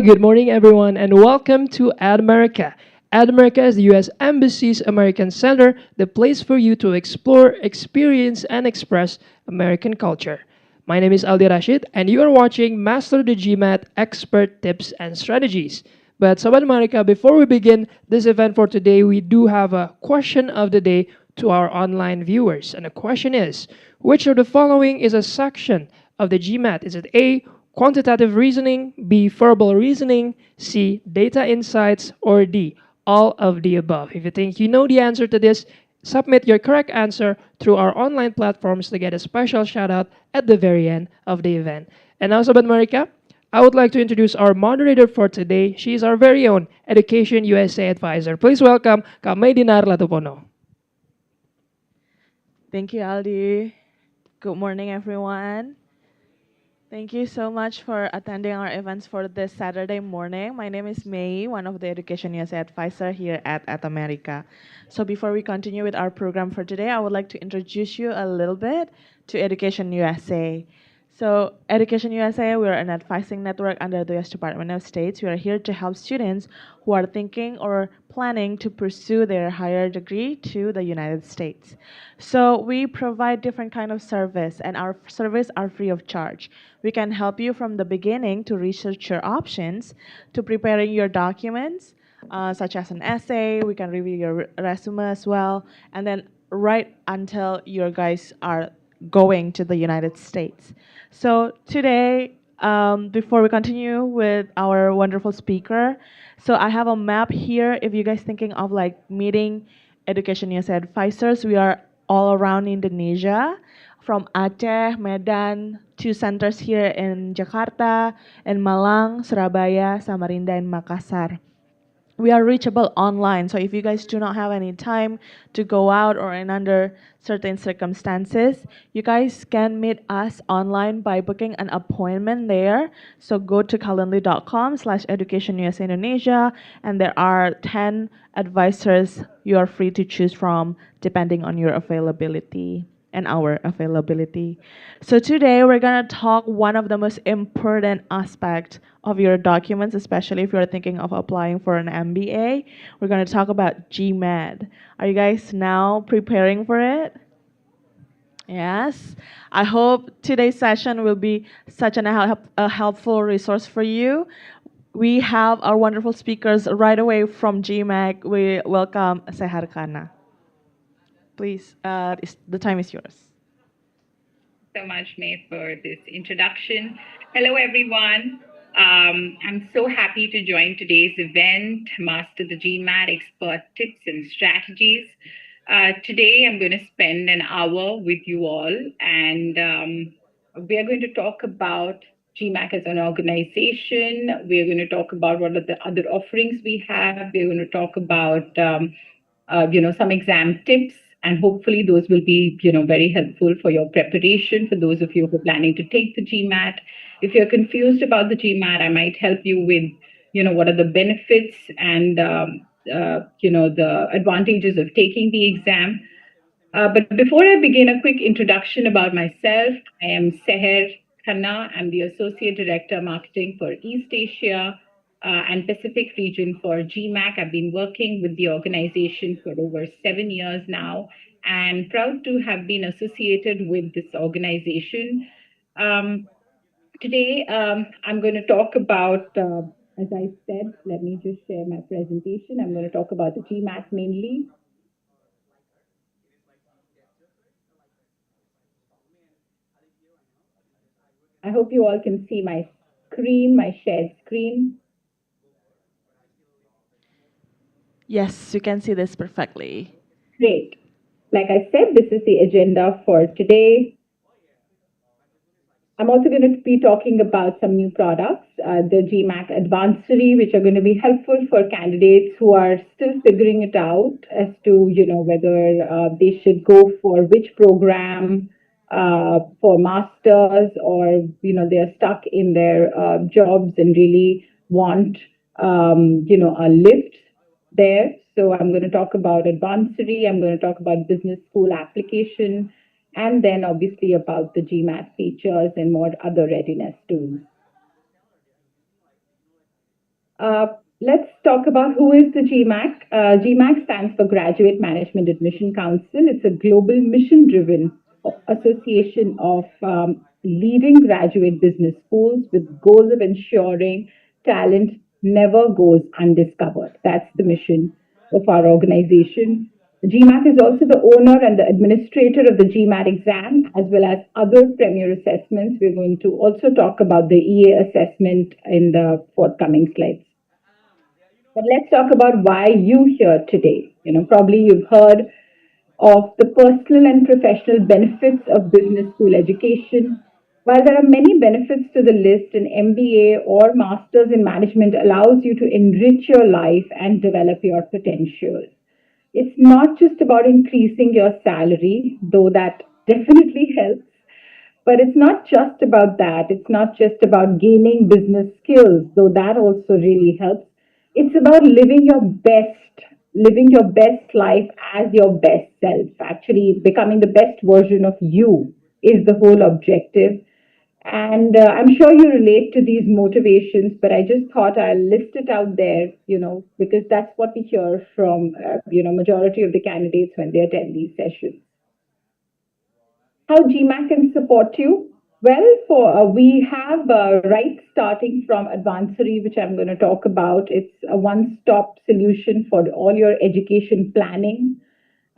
Good morning, everyone, and welcome to America. America is the U.S. Embassy's American Center, the place for you to explore, experience, and express American culture. My name is Aldi Rashid, and you are watching Master the GMAT Expert Tips and Strategies. But Sobat America, before we begin this event for today, we do have a question of the day to our online viewers. And the question is, which of the following is a section of the GMAT? Is it A, quantitative reasoning, B, verbal reasoning, C, data insights, or D, all of the above? If you think you know the answer to this, submit your correct answer through our online platforms to get a special shout out at the very end of the event. And now, Sobat Marika, I would like to introduce our moderator for today. She is our very own Education USA advisor. Please welcome Kak Dinar Latupono. Thank you, Aldi. Good morning, everyone. Thank you so much for attending our events for this Saturday morning. My name is May, one of the Education USA advisor here at America. So before we continue with our program for today, I would like to introduce you a little bit to Education USA. So Education USA, we are an advising network under the U.S. Department of State. We are here to help students who are thinking or planning to pursue their higher degree to the United States. So we provide different kind of service, and our service are free of charge. We can help you from the beginning to research your options, to preparing your documents, such as an essay. We can review your resume as well, and then right until your guys are going to the United States. So today, before we continue with our wonderful speaker, so I have a map here. If you guys thinking of like meeting Education USA advisors, we are all around Indonesia, from Aceh, Medan, two centers here in Jakarta, and Malang, Surabaya, Samarinda, and Makassar. We are reachable online, so if you guys do not have any time to go out or in under certain circumstances, you guys can meet us online by booking an appointment there. So go to calendly.com/educationusa Indonesia, and there are 10 advisors you are free to choose from depending on your availability and our availability. So today we're gonna talk one of the most important aspect of your documents, especially if you're thinking of applying for an MBA. We're gonna talk about GMAT. Are you guys now preparing for it? Yes. I hope today's session will be such a helpful resource for you. We have our wonderful speakers right away from GMAC. We welcome Sehar Khanna. Please, the time is yours. So much, May, for this introduction. Hello, everyone. I'm so happy to join today's event, Master the GMAT Expert Tips and Strategies. Today, I'm going to spend an hour with you all, and we are going to talk about GMAC as an organization. We are going to talk about what are the other offerings we have. We're going to talk about some exam tips, and hopefully those will be very helpful for your preparation for those of you who are planning to take the GMAT. If you're confused about the GMAT, I might help you with what are the benefits and the advantages of taking the exam. But before I begin, a quick introduction about myself. I am Sehar Khanna. I'm the Associate Director Marketing for East Asia and Pacific region for GMAC. I've been working with the organization for over 7 years now, and proud to have been associated with this organization. Today, I'm going to talk about, as I said, let me just share my presentation. I'm going to talk about the GMAC mainly. I hope you all can see my screen, my shared screen. Yes, you can see this perfectly. Great. Like I said, this is the agenda for today. I'm also going to be talking about some new products, the GMAC Advanced-Series, which are going to be helpful for candidates who are still figuring it out as to, whether they should go for which program for masters, or, they're stuck in their jobs and really want, a lift there. So I'm going to talk about Advanced-Series. I'm going to talk about business school application, and then obviously about the GMAT features and more other readiness tools. Uh, let's talk about who is the GMAC. GMAC stands for Graduate Management Admission Council. It's a global mission driven association of leading graduate business schools with goals of ensuring talent never goes undiscovered. That's the mission of our organization. The GMAC is also the owner and the administrator of the GMAT exam, as well as other premier assessments. We're going to also talk about the EA assessment in the forthcoming slides. But let's talk about why you here today. Probably you've heard of the personal and professional benefits of business school education. While there are many benefits to the list, an MBA or Masters in Management allows you to enrich your life and develop your potential. It's not just about increasing your salary, though that definitely helps, but it's not just about that. It's not just about gaining business skills, though that also really helps. It's about living your best life as your best self. Actually, becoming the best version of you is the whole objective. And I'm sure you relate to these motivations, but I just thought I'll list it out there, because that's what we hear from, majority of the candidates when they attend these sessions. How GMAC can support you? Well, we have right starting from advanced, which I'm going to talk about. It's a one-stop solution for all your education planning.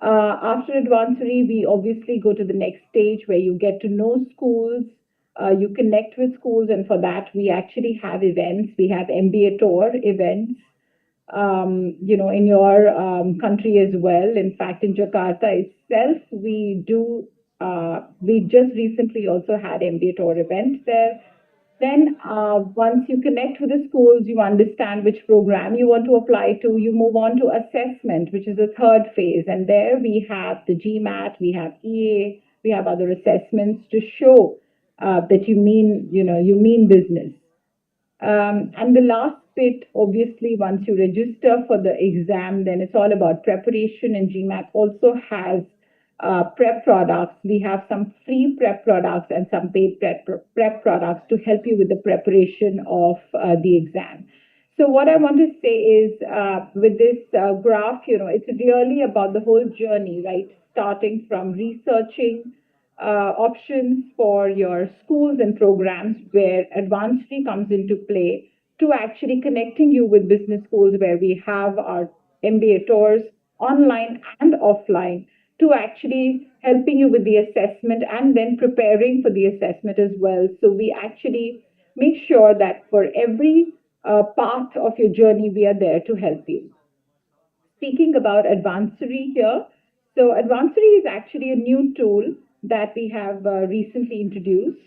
After advanced, we obviously go to the next stage where you get to know schools, you connect with schools, and for that we actually have events. We have MBA tour events, in your country as well. In fact, in Jakarta itself, we do. We just recently also had MBA tour events there. Then, once you connect with the schools, you understand which program you want to apply to. You move on to assessment, which is the third phase, and there we have the GMAT, we have EA, we have other assessments to show that you mean business. And the last bit, obviously, once you register for the exam, then it's all about preparation. And GMAC also has prep products. We have some free prep products and some paid prep products to help you with the preparation of the exam. So what I want to say is, with this graph, it's really about the whole journey, right? Starting from researching options for your schools and programs where advanced comes into play, to actually connecting you with business schools where we have our MBA tours online and offline, to actually helping you with the assessment and then preparing for the assessment as well. So we actually make sure that for every part of your journey, we are there to help you. Speaking about Advancery here, so Advancery is actually a new tool that we have recently introduced.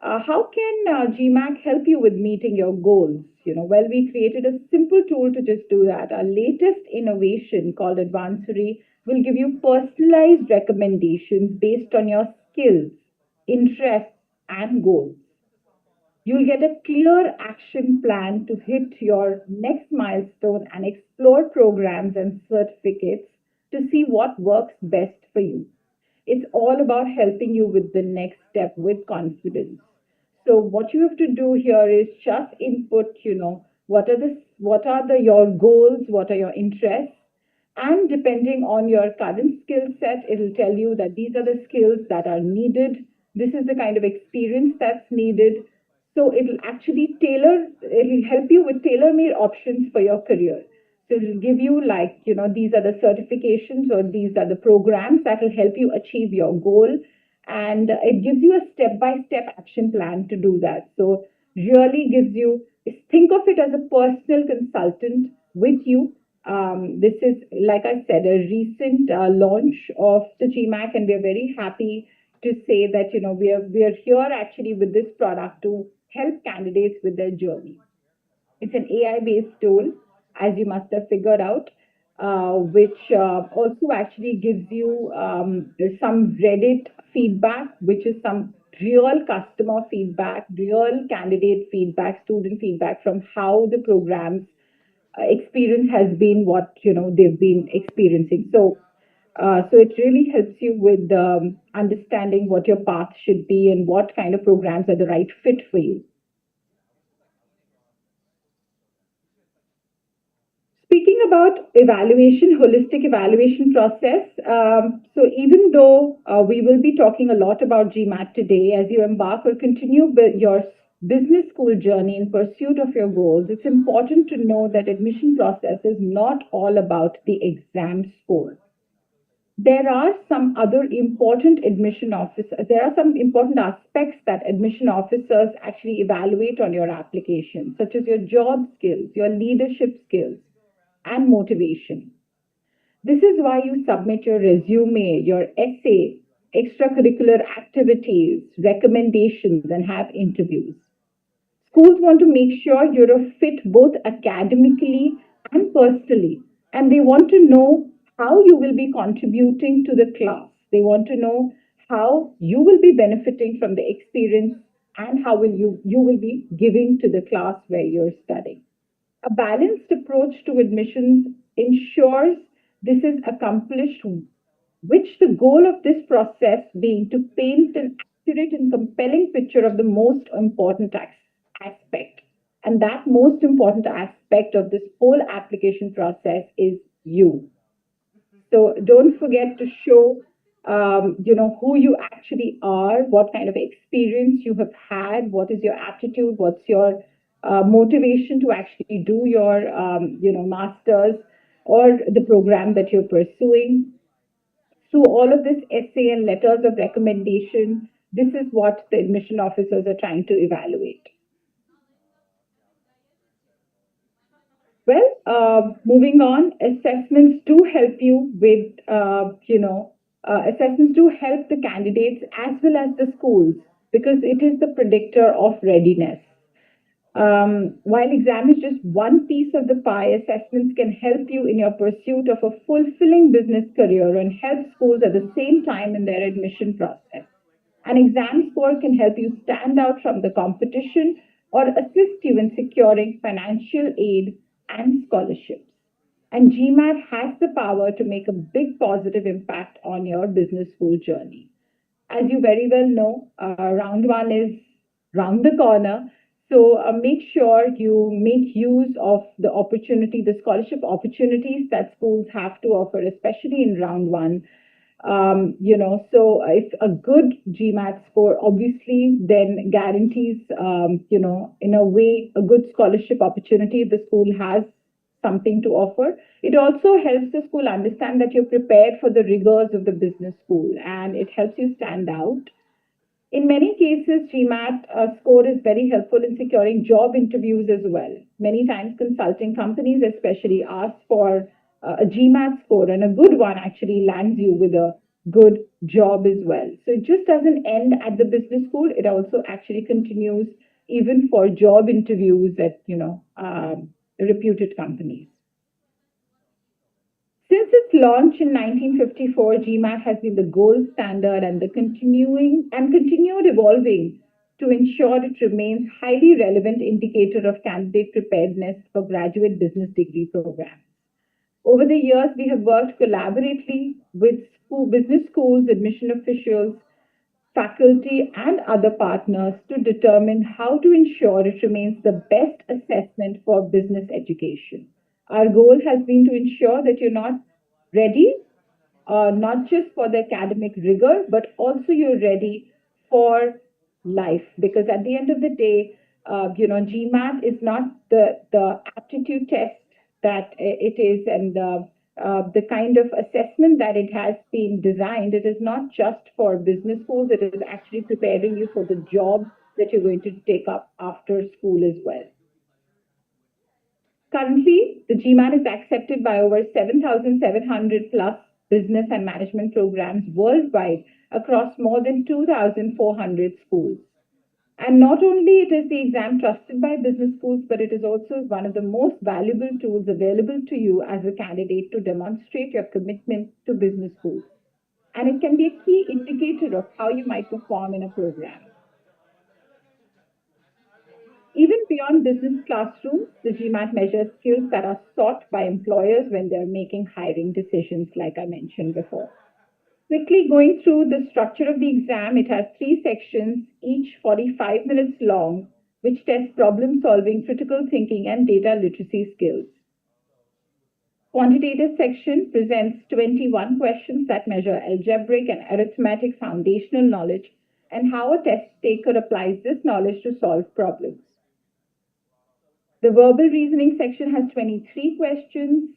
How can GMAC help you with meeting your goals? Well, we created a simple tool to just do that. Our latest innovation called Advancery will give you personalized recommendations based on your skills, interests, and goals. You'll get a clear action plan to hit your next milestone and explore programs and certificates to see what works best for you. It's all about helping you with the next step with confidence. So what you have to do here is just input, what are your goals, what are your interests, and depending on your current skill set, it'll tell you that these are the skills that are needed. This is the kind of experience that's needed. So it'll help you with tailor-made options for your career. So it'll give you like, these are the certifications or these are the programs that will help you achieve your goal. And it gives you a step-by-step action plan to do that. So really gives you, think of it as a personal consultant with you. This is, like I said, a recent launch of the GMAC, and we're very happy to say that we are here actually with this product to help candidates with their journey. It's an AI-based tool, as you must have figured out, which also actually gives you some Reddit feedback, which is some real customer feedback, real candidate feedback, student feedback from how the programs experience has been, what they've been experiencing. So it really helps you with understanding what your path should be and what kind of programs are the right fit for you. Speaking about evaluation, holistic evaluation process, so even though we will be talking a lot about GMAT today, as you embark or continue your business school journey in pursuit of your goals, it's important to know that admission process is not all about the exam score. There are some other important admission officers, there are some important aspects that admission officers actually evaluate on your application, such as your job skills, your leadership skills, and motivation. This is why you submit your resume, your essay, extracurricular activities, recommendations, and have interviews. Schools want to make sure you're a fit both academically and personally, and they want to know how you will be contributing to the class. They want to know how you will be benefiting from the experience and how you will be giving to the class where you're studying. A balanced approach to admissions ensures this is accomplished, which the goal of this process being to paint an accurate and compelling picture of the most important aspect. And that most important aspect of this whole application process is you. So don't forget to show, who you actually are, what kind of experience you have had, what is your attitude, what's your motivation to actually do your, masters or the program that you're pursuing. Through all of this essay and letters of recommendation, this is what the admission officers are trying to evaluate. Well, moving on, assessments do help you with, assessments do help the candidates as well as the schools because it is the predictor of readiness. While exam is just one piece of the pie, assessments can help you in your pursuit of a fulfilling business career and help schools at the same time in their admission process. An exam score can help you stand out from the competition or assist you in securing financial aid and scholarships. And GMAT has the power to make a big positive impact on your business school journey. As you very well know, round one is round the corner. So make sure you make use of the opportunity, the scholarship opportunities that schools have to offer, especially in round one. So if a good GMAT score obviously then guarantees, in a way, a good scholarship opportunity the school has something to offer. It also helps the school understand that you're prepared for the rigors of the business school and it helps you stand out. In many cases, GMAT score is very helpful in securing job interviews as well. Many times, consulting companies especially ask for a GMAT score, and a good one actually lands you with a good job as well. So it just doesn't end at the business school; it also actually continues even for job interviews at reputed companies. Since its launch in 1954, GMAT has been the gold standard and the continued evolving to ensure it remains highly relevant indicator of candidate preparedness for graduate business degree programs. Over the years, we have worked collaboratively with business schools, admission officials, faculty, and other partners to determine how to ensure it remains the best assessment for business education. Our goal has been to ensure that you're not ready, not just for the academic rigor, but also you're ready for life. Because at the end of the day, GMAT is not the aptitude test that it is, and the kind of assessment that it has been designed. It is not just for business schools. It is actually preparing you for the job that you're going to take up after school as well. Currently, the GMAT is accepted by over 7,700 plus business and management programs worldwide across more than 2,400 schools. And not only it is the exam trusted by business schools, but it is also one of the most valuable tools available to you as a candidate to demonstrate your commitment to business schools. And it can be a key indicator of how you might perform in a program. Even beyond business classrooms, the GMAT measures skills that are sought by employers when they're making hiring decisions, like I mentioned before. Quickly going through the structure of the exam, it has 3 sections, each 45 minutes long, which test problem solving, critical thinking, and data literacy skills. Quantitative section presents 21 questions that measure algebraic and arithmetic foundational knowledge and how a test taker applies this knowledge to solve problems. The verbal reasoning section has 23 questions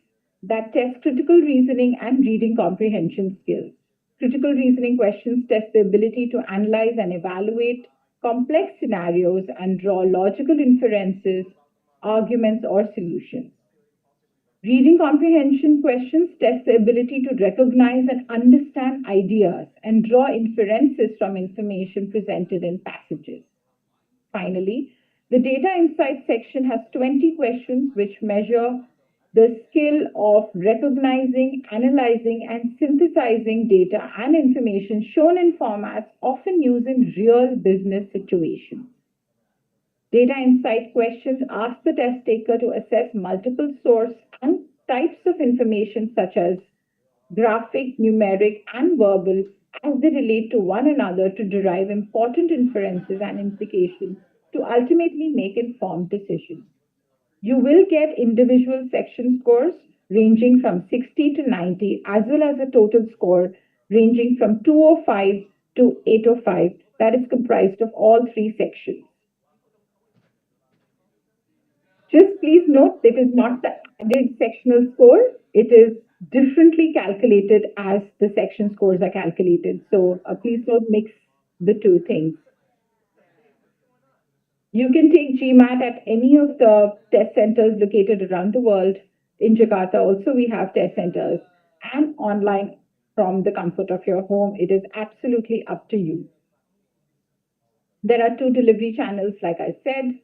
that test critical reasoning and reading comprehension skills. Critical reasoning questions test the ability to analyze and evaluate complex scenarios and draw logical inferences, arguments, or solutions. Reading comprehension questions test the ability to recognize and understand ideas and draw inferences from information presented in passages. Finally, the data insight section has 20 questions which measure the skill of recognizing, analyzing, and synthesizing data and information shown in formats often used in real business situations. Data insight questions ask the test taker to assess multiple source and types of information such as graphic, numeric, and verbal as they relate to one another to derive important inferences and implications to ultimately make informed decisions. You will get individual section scores ranging from 60 to 90, as well as a total score ranging from 205 to 805 that is comprised of all three sections. Just please note it is not the added sectional score. It is differently calculated as the section scores are calculated. So please don't mix the two things. You can take GMAT at any of the test centers located around the world. In Jakarta also we have test centers and online from the comfort of your home. It is absolutely up to you. There are 2 delivery channels, like I said.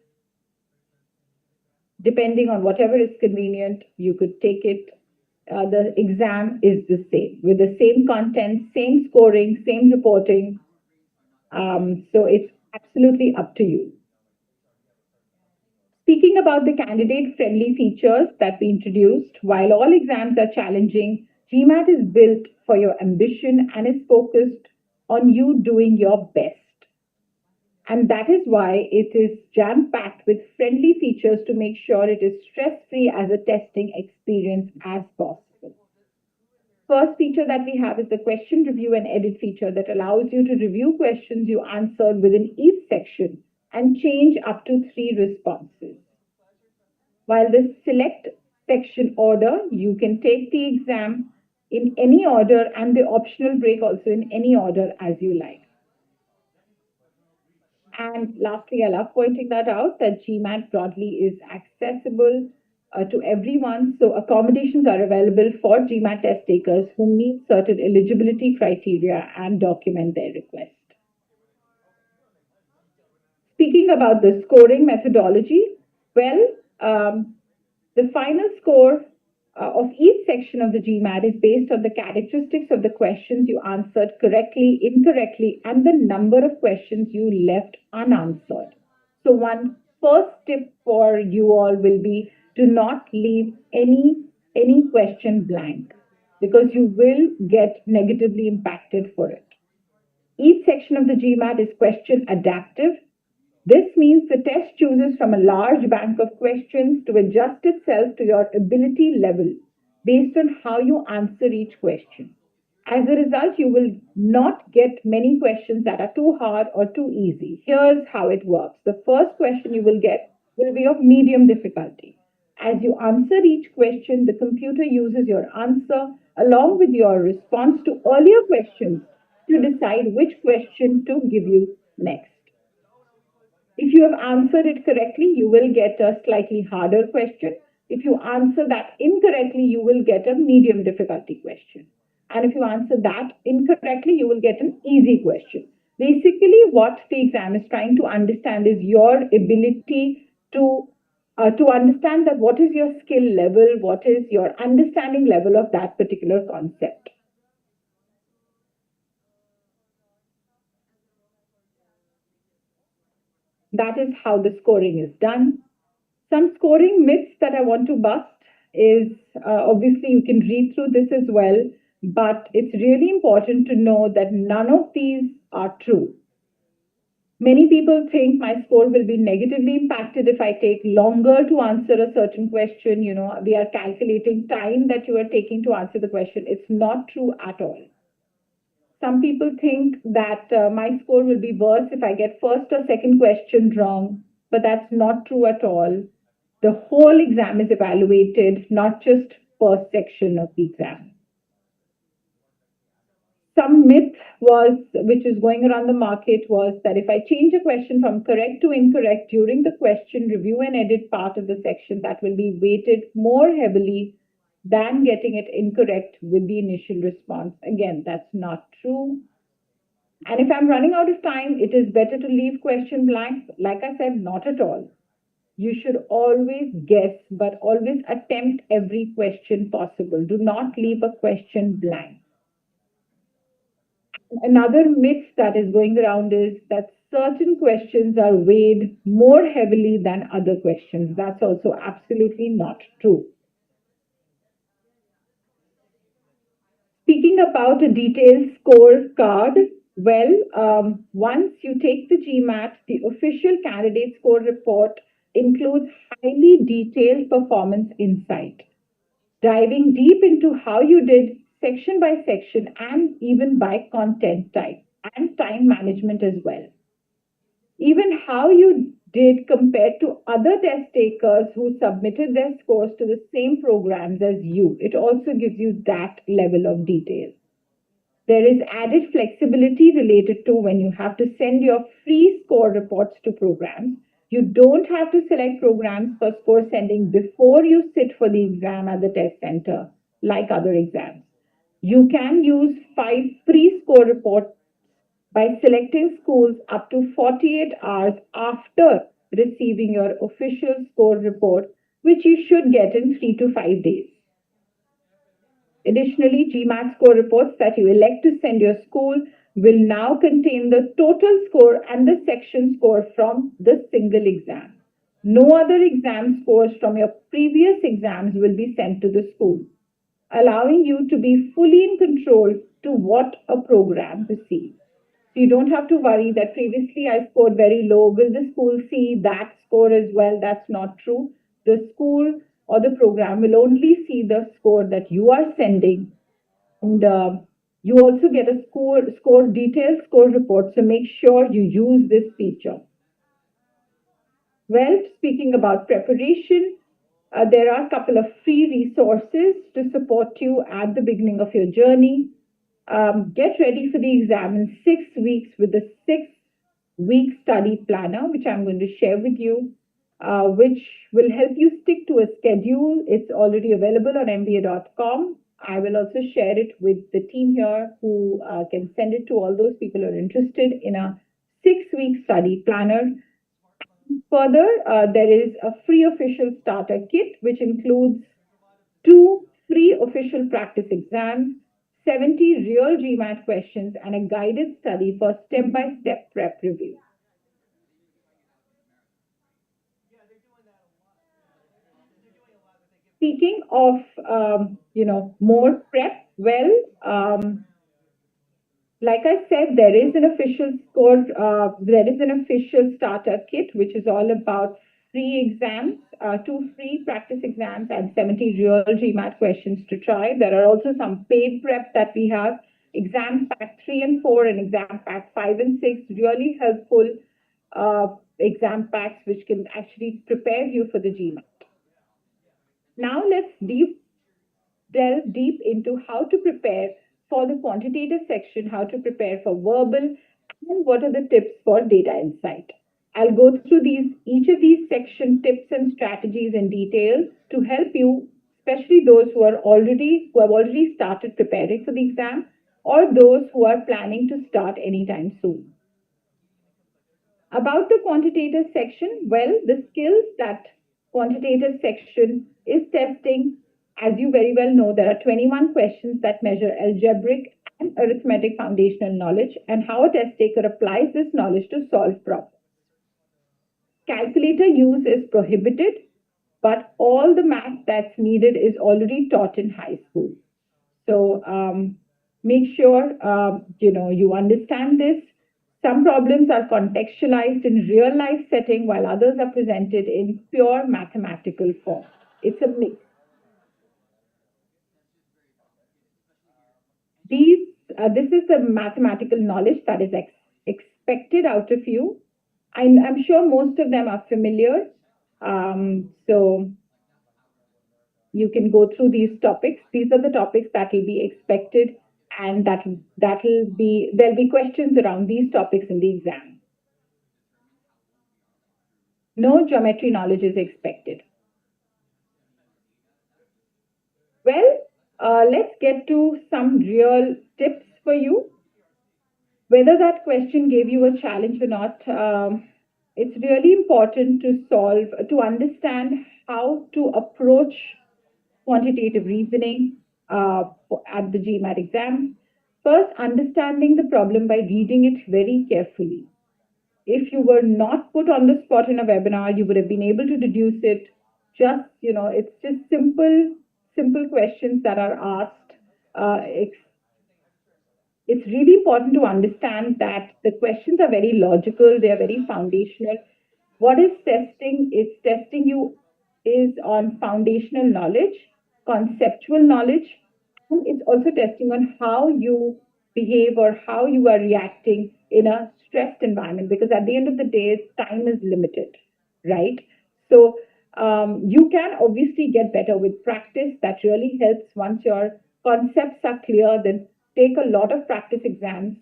Depending on whatever is convenient, you could take it. The exam is the same, with the same content, same scoring, same reporting. So it's absolutely up to you. Speaking about the candidate-friendly features that we introduced, while all exams are challenging, GMAT is built for your ambition and is focused on you doing your best. And that is why it is jam-packed with friendly features to make sure it is stress-free as a testing experience as possible. First feature that we have is the question review and edit feature that allows you to review questions you answered within each section and change up to 3 responses. While the select section order, you can take the exam in any order and the optional break also in any order as you like. And lastly, I love pointing that out, that GMAT broadly is accessible to everyone. So accommodations are available for GMAT test takers who meet certain eligibility criteria and document their request. Speaking about the scoring methodology, well, the final score of each section of the GMAT is based on the characteristics of the questions you answered correctly, incorrectly, and the number of questions you left unanswered. So one first tip for you all will be to not leave any question blank, because you will get negatively impacted for it. Each section of the GMAT is question adaptive. This means the test chooses from a large bank of questions to adjust itself to your ability level based on how you answer each question. As a result, you will not get many questions that are too hard or too easy. Here's how it works. The first question you will get will be of medium difficulty. As you answer each question, the computer uses your answer along with your response to earlier questions to decide which question to give you next. If you have answered it correctly, you will get a slightly harder question. If you answer that incorrectly, you will get a medium difficulty question. And if you answer that incorrectly, you will get an easy question. Basically, what the exam is trying to understand is your ability to understand that what is your skill level, what is your understanding level of that particular concept. That is how the scoring is done. Some scoring myths that I want to bust is, obviously you can read through this as well, but it's really important to know that none of these are true. Many people think my score will be negatively impacted if I take longer to answer a certain question. You know, we are calculating time that you are taking to answer the question. It's not true at all. Some people think that my score will be worse if I get first or second question wrong, but that's not true at all. The whole exam is evaluated, not just first section of the exam. Some myth was, which is going around the market, was that if I change a question from correct to incorrect during the question review and edit part of the section, that will be weighted more heavily than getting it incorrect with the initial response. Again, that's not true. And if I'm running out of time, it is better to leave question blank. Like I said, not at all. You should always guess, but always attempt every question possible. Do not leave a question blank. Another myth that is going around is that certain questions are weighed more heavily than other questions. That's also absolutely not true. Speaking about a detailed scorecard, well, once you take the GMAT, the official candidate score report includes highly detailed performance insight, diving deep into how you did section by section and even by content type and time management as well. Even how you did compared to other test takers who submitted their scores to the same programs as you. It also gives you that level of detail. There is added flexibility related to when you have to send your free score reports to programs. You don't have to select programs for score sending before you sit for the exam at the test center, like other exams. You can use 5 pre-score reports by selecting schools up to 48 hours after receiving your official score report, which you should get in 3 to 5 days. Additionally, GMAT score reports that you elect to send your school will now contain the total score and the section score from the single exam. No other exam scores from your previous exams will be sent to the school, allowing you to be fully in control to what a program receives. So you don't have to worry that previously I scored very low. Will the school see that score as well? That's not true. The school or the program will only see the score that you are sending. And you also get a detailed score report. So make sure you use this feature. Well, speaking about preparation, there are a couple of free resources to support you at the beginning of your journey. Get ready for the exam in 6 weeks with the 6-week study planner, which I'm going to share with you, which will help you stick to a schedule. It's already available on mba.com. I will also share it with the team here who can send it to all those people who are interested in a 6-week study planner. Further, there is a free official starter kit, which includes 2 free official practice exams, 70 real GMAT questions, and a guided study for step-by-step prep review. Speaking of, more prep, well, like I said, there is an official starter kit, which is all about free exams, 2 free practice exams, and 70 real GMAT questions to try. There are also some paid prep that we have, exam pack 3 and 4 and exam pack 5 and 6, really helpful exam packs which can actually prepare you for the GMAT. Now let's delve deep into how to prepare for the quantitative section, how to prepare for verbal, and what are the tips for data insight. I'll go through each of these section tips and strategies in detail to help you, especially those who have already started preparing for the exam or those who are planning to start anytime soon. About the quantitative section, well, the skills that quantitative section is testing, as you very well know, there are 21 questions that measure algebraic and arithmetic foundational knowledge and how a test taker applies this knowledge to solve problems. Calculator use is prohibited, but all the math that's needed is already taught in high school. So make sure you understand this. Some problems are contextualized in real life setting while others are presented in pure mathematical form. It's a mix. This is the mathematical knowledge that is expected out of you. I'm sure most of them are familiar. So you can go through these topics. These are the topics that will be expected, and there'll be questions around these topics in the exam. No geometry knowledge is expected. Well, let's get to some real tips for you. Whether that question gave you a challenge or not, it's really important to understand how to approach quantitative reasoning at the GMAT exam. First, understanding the problem by reading it very carefully. If you were not put on the spot in a webinar, you would have been able to deduce it. It's just simple questions that are asked. It's really important to understand that the questions are very logical, they are very foundational. What is testing? It's testing you is on foundational knowledge, conceptual knowledge, and it's also testing on how you behave or how you are reacting in a stressed environment, because at the end of the day, time is limited, right? So you can obviously get better with practice. That really helps. Once your concepts are clear, then take a lot of practice exams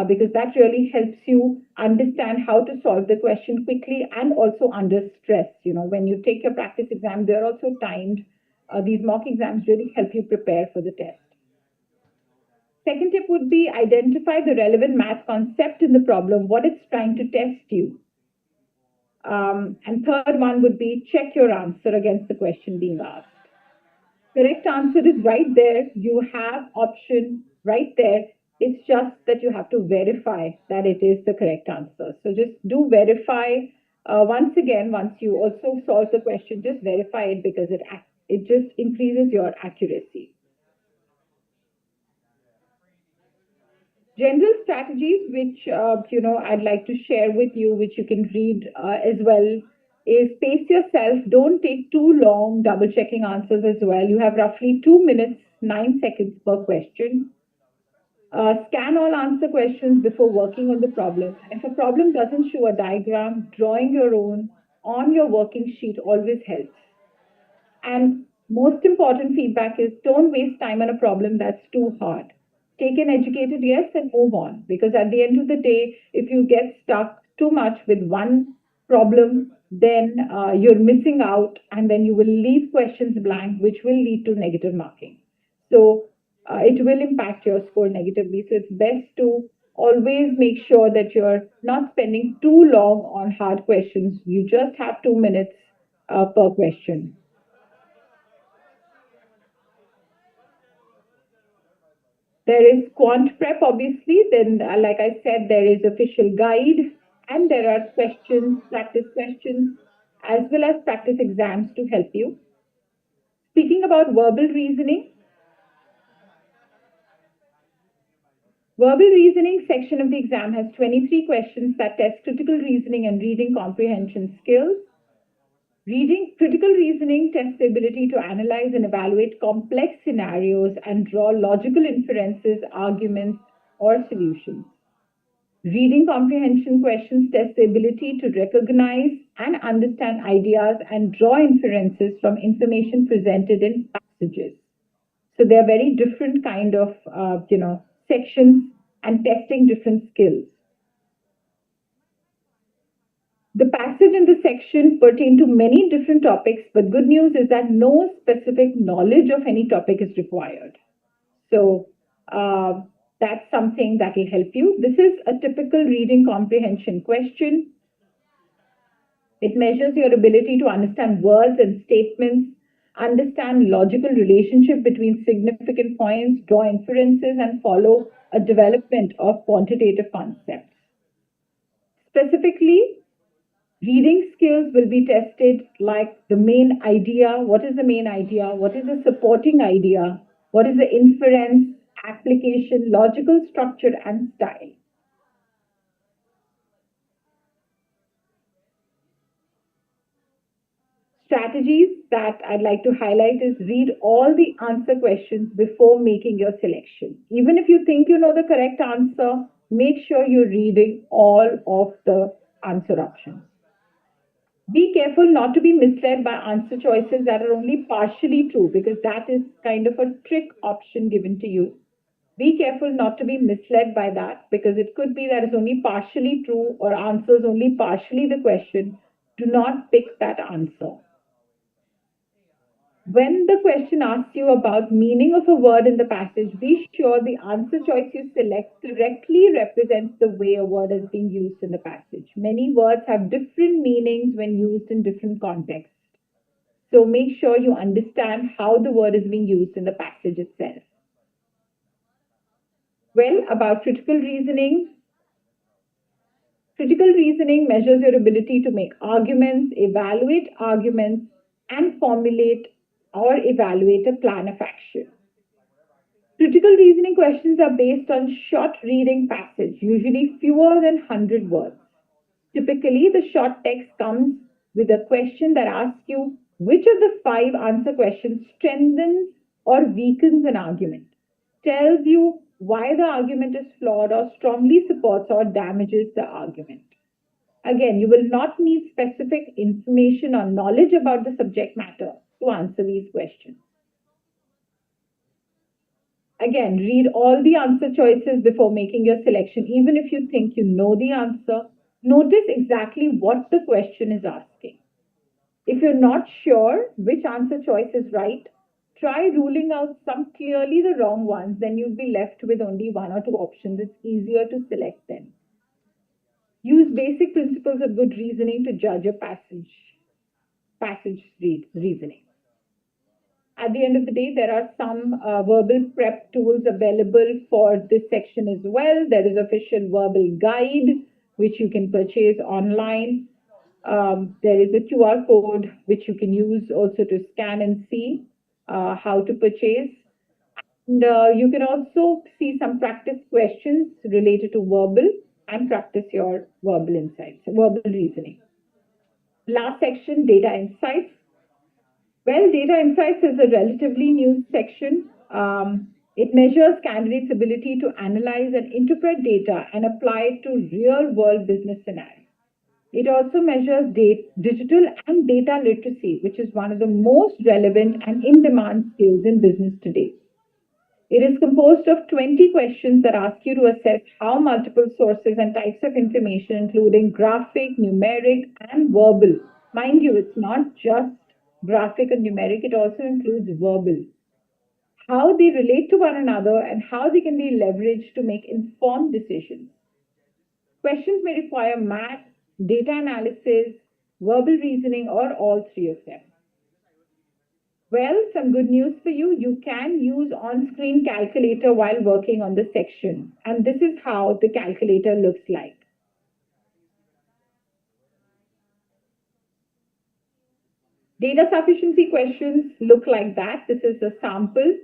because that really helps you understand how to solve the question quickly and also under stress. When you take your practice exam, they're also timed. These mock exams really help you prepare for the test. Second tip would be identify the relevant math concept in the problem, what it's trying to test you. And third one would be check your answer against the question being asked. Correct answer is right there. You have option right there. It's just that you have to verify that it is the correct answer. So just do verify. Once again, once you also solve the question, just verify it because it just increases your accuracy. General strategies, which I'd like to share with you, which you can read as well, is pace yourself. Don't take too long double checking answers as well. You have roughly 2 minutes, 9 seconds per question. Scan all answer questions before working on the problem. If a problem doesn't show a diagram, drawing your own on your working sheet always helps. And most important feedback is don't waste time on a problem that's too hard. Take an educated yes and move on. Because at the end of the day, if you get stuck too much with one problem, then you're missing out and then you will leave questions blank, which will lead to negative marking. So it will impact your score negatively. So it's best to always make sure that you're not spending too long on hard questions. You just have 2 minutes per question. There is quant prep, obviously. Then, like I said, there is official guide, and there are questions, practice questions, as well as practice exams to help you. Speaking about verbal reasoning section of the exam has 23 questions that test critical reasoning and reading comprehension skills. Critical reasoning tests the ability to analyze and evaluate complex scenarios and draw logical inferences, arguments, or solutions. Reading comprehension questions test the ability to recognize and understand ideas and draw inferences from information presented in passages. So they are very different kind of, sections and testing different skills. The passage and the section pertain to many different topics, but good news is that no specific knowledge of any topic is required. So that's something that will help you. This is a typical reading comprehension question. It measures your ability to understand words and statements, understand logical relationship between significant points, draw inferences, and follow a development of quantitative concepts. Specifically, reading skills will be tested like the main idea. What is the main idea? What is the supporting idea? What is the inference, application, logical structure, and style? Strategies that I'd like to highlight is read all the answer questions before making your selection. Even if you think you know the correct answer, make sure you're reading all of the answer options. Be careful not to be misled by answer choices that are only partially true, because that is kind of a trick option given to you. Be careful not to be misled by that, because it could be that it's only partially true or answers only partially the question. Do not pick that answer. When the question asks you about meaning of a word in the passage, be sure the answer choice you select correctly represents the way a word is being used in the passage. Many words have different meanings when used in different contexts. So make sure you understand how the word is being used in the passage itself. Well, about critical reasoning. Critical reasoning measures your ability to make arguments, evaluate arguments, and formulate or evaluate a plan of action. Critical reasoning questions are based on short reading passage, usually fewer than 100 words. Typically, the short text comes with a question that asks you which of the 5 answer questions strengthens or weakens an argument, tells you why the argument is flawed, or strongly supports or damages the argument. Again, you will not need specific information or knowledge about the subject matter to answer these questions. Again, read all the answer choices before making your selection, even if you think you know the answer. Notice exactly what the question is asking. If you're not sure which answer choice is right, try ruling out some clearly the wrong ones, then you'll be left with only 1 or 2 options. It's easier to select them. Use basic principles of good reasoning to judge a passage reasoning. At the end of the day, there are some verbal prep tools available for this section as well. There is official verbal guide, which you can purchase online. There is a QR code, which you can use also to scan and see how to purchase. And you can also see some practice questions related to verbal and practice your verbal insights, verbal reasoning. Last section, data insights. Well, data insights is a relatively new section. It measures candidates' ability to analyze and interpret data and apply it to real-world business scenarios. It also measures digital and data literacy, which is one of the most relevant and in-demand skills in business today. It is composed of 20 questions that ask you to assess how multiple sources and types of information, including graphic, numeric, and verbal. Mind you, it's not just graphic and numeric, it also includes verbal. How they relate to one another and how they can be leveraged to make informed decisions. Questions may require math, data analysis, verbal reasoning, or all 3 of them. Well, some good news for you. You can use on-screen calculator while working on the section. And this is how the calculator looks like. Data sufficiency questions look like that. This is a sample.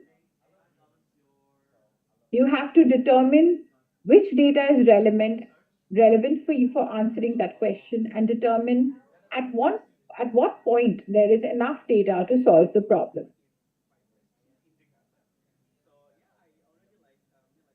You have to determine which data is relevant for you for answering that question, and determine at what point there is enough data to solve the problem.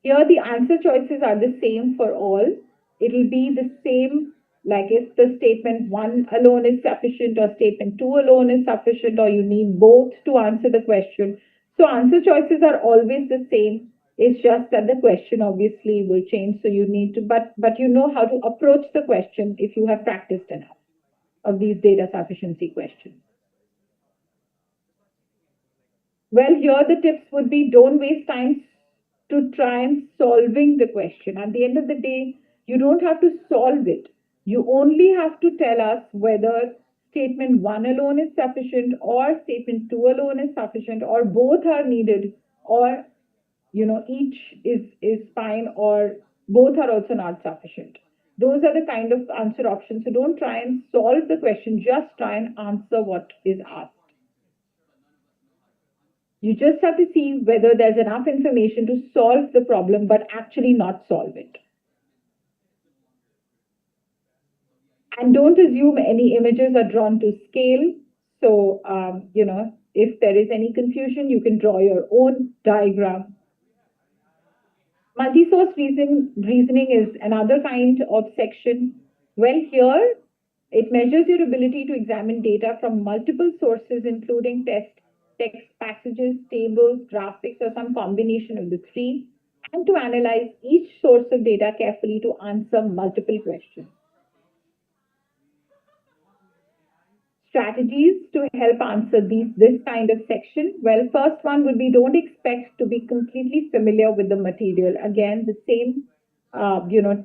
Here the answer choices are the same for all. It will be the same, like if the statement 1 alone is sufficient or statement 2 alone is sufficient, or you need both to answer the question. So answer choices are always the same. It's just that the question obviously will change. So you need to, but you know how to approach the question if you have practiced enough of these data sufficiency questions. Well, here the tips would be: don't waste time to try and solving the question. At the end of the day, you don't have to solve it. You only have to tell us whether statement 1 alone is sufficient, or statement 2 alone is sufficient, or both are needed, or each is fine, or both are also not sufficient. Those are the kind of answer options. So don't try and solve the question, just try and answer what is asked. You just have to see whether there's enough information to solve the problem, but actually not solve it. And don't assume any images are drawn to scale. So, if there is any confusion, you can draw your own diagram. Multi-source reasoning is another kind of section. Well, here it measures your ability to examine data from multiple sources, including text passages, tables, graphics, or some combination of the three, and to analyze each source of data carefully to answer multiple questions. Strategies to help answer this kind of section. Well, first one would be, don't expect to be completely familiar with the material. Again, the same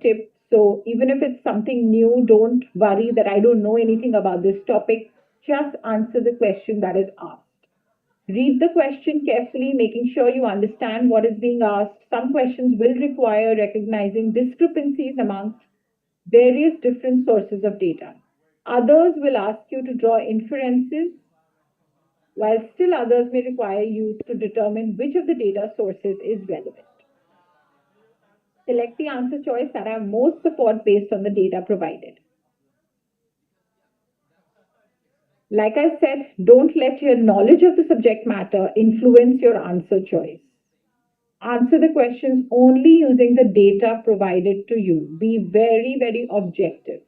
tip. So even if it's something new, don't worry that I don't know anything about this topic. Just answer the question that is asked. Read the question carefully, making sure you understand what is being asked. Some questions will require recognizing discrepancies amongst various different sources of data. Others will ask you to draw inferences, while still others may require you to determine which of the data sources is relevant. Select the answer choice that have most support based on the data provided. Like I said, don't let your knowledge of the subject matter influence your answer choice. Answer the questions only using the data provided to you. Be very, very objective.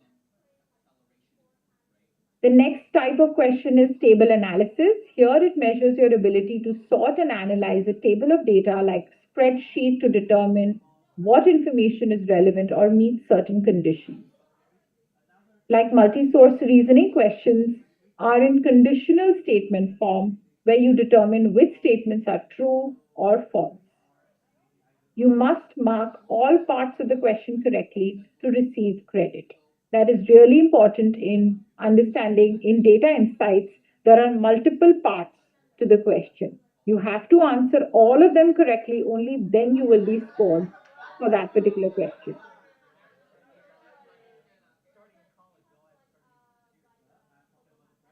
The next type of question is table analysis. Here it measures your ability to sort and analyze a table of data like spreadsheet to determine what information is relevant or meets certain conditions. Like multi-source reasoning, questions are in conditional statement form where you determine which statements are true or false. You must mark all parts of the question correctly to receive credit. That is really important in understanding in data insights. There are multiple parts to the question. You have to answer all of them correctly, only then you will be scored for that particular question.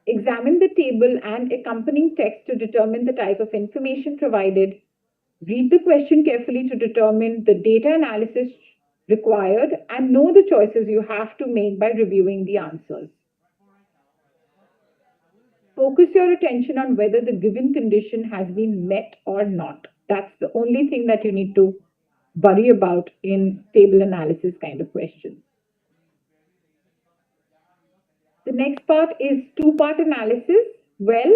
Examine the table and accompanying text to determine the type of information provided. Read the question carefully to determine the data analysis required and know the choices you have to make by reviewing the answers. Focus your attention on whether the given condition has been met or not. That's the only thing that you need to worry about in table analysis kind of questions. The next part is two-part analysis. Well,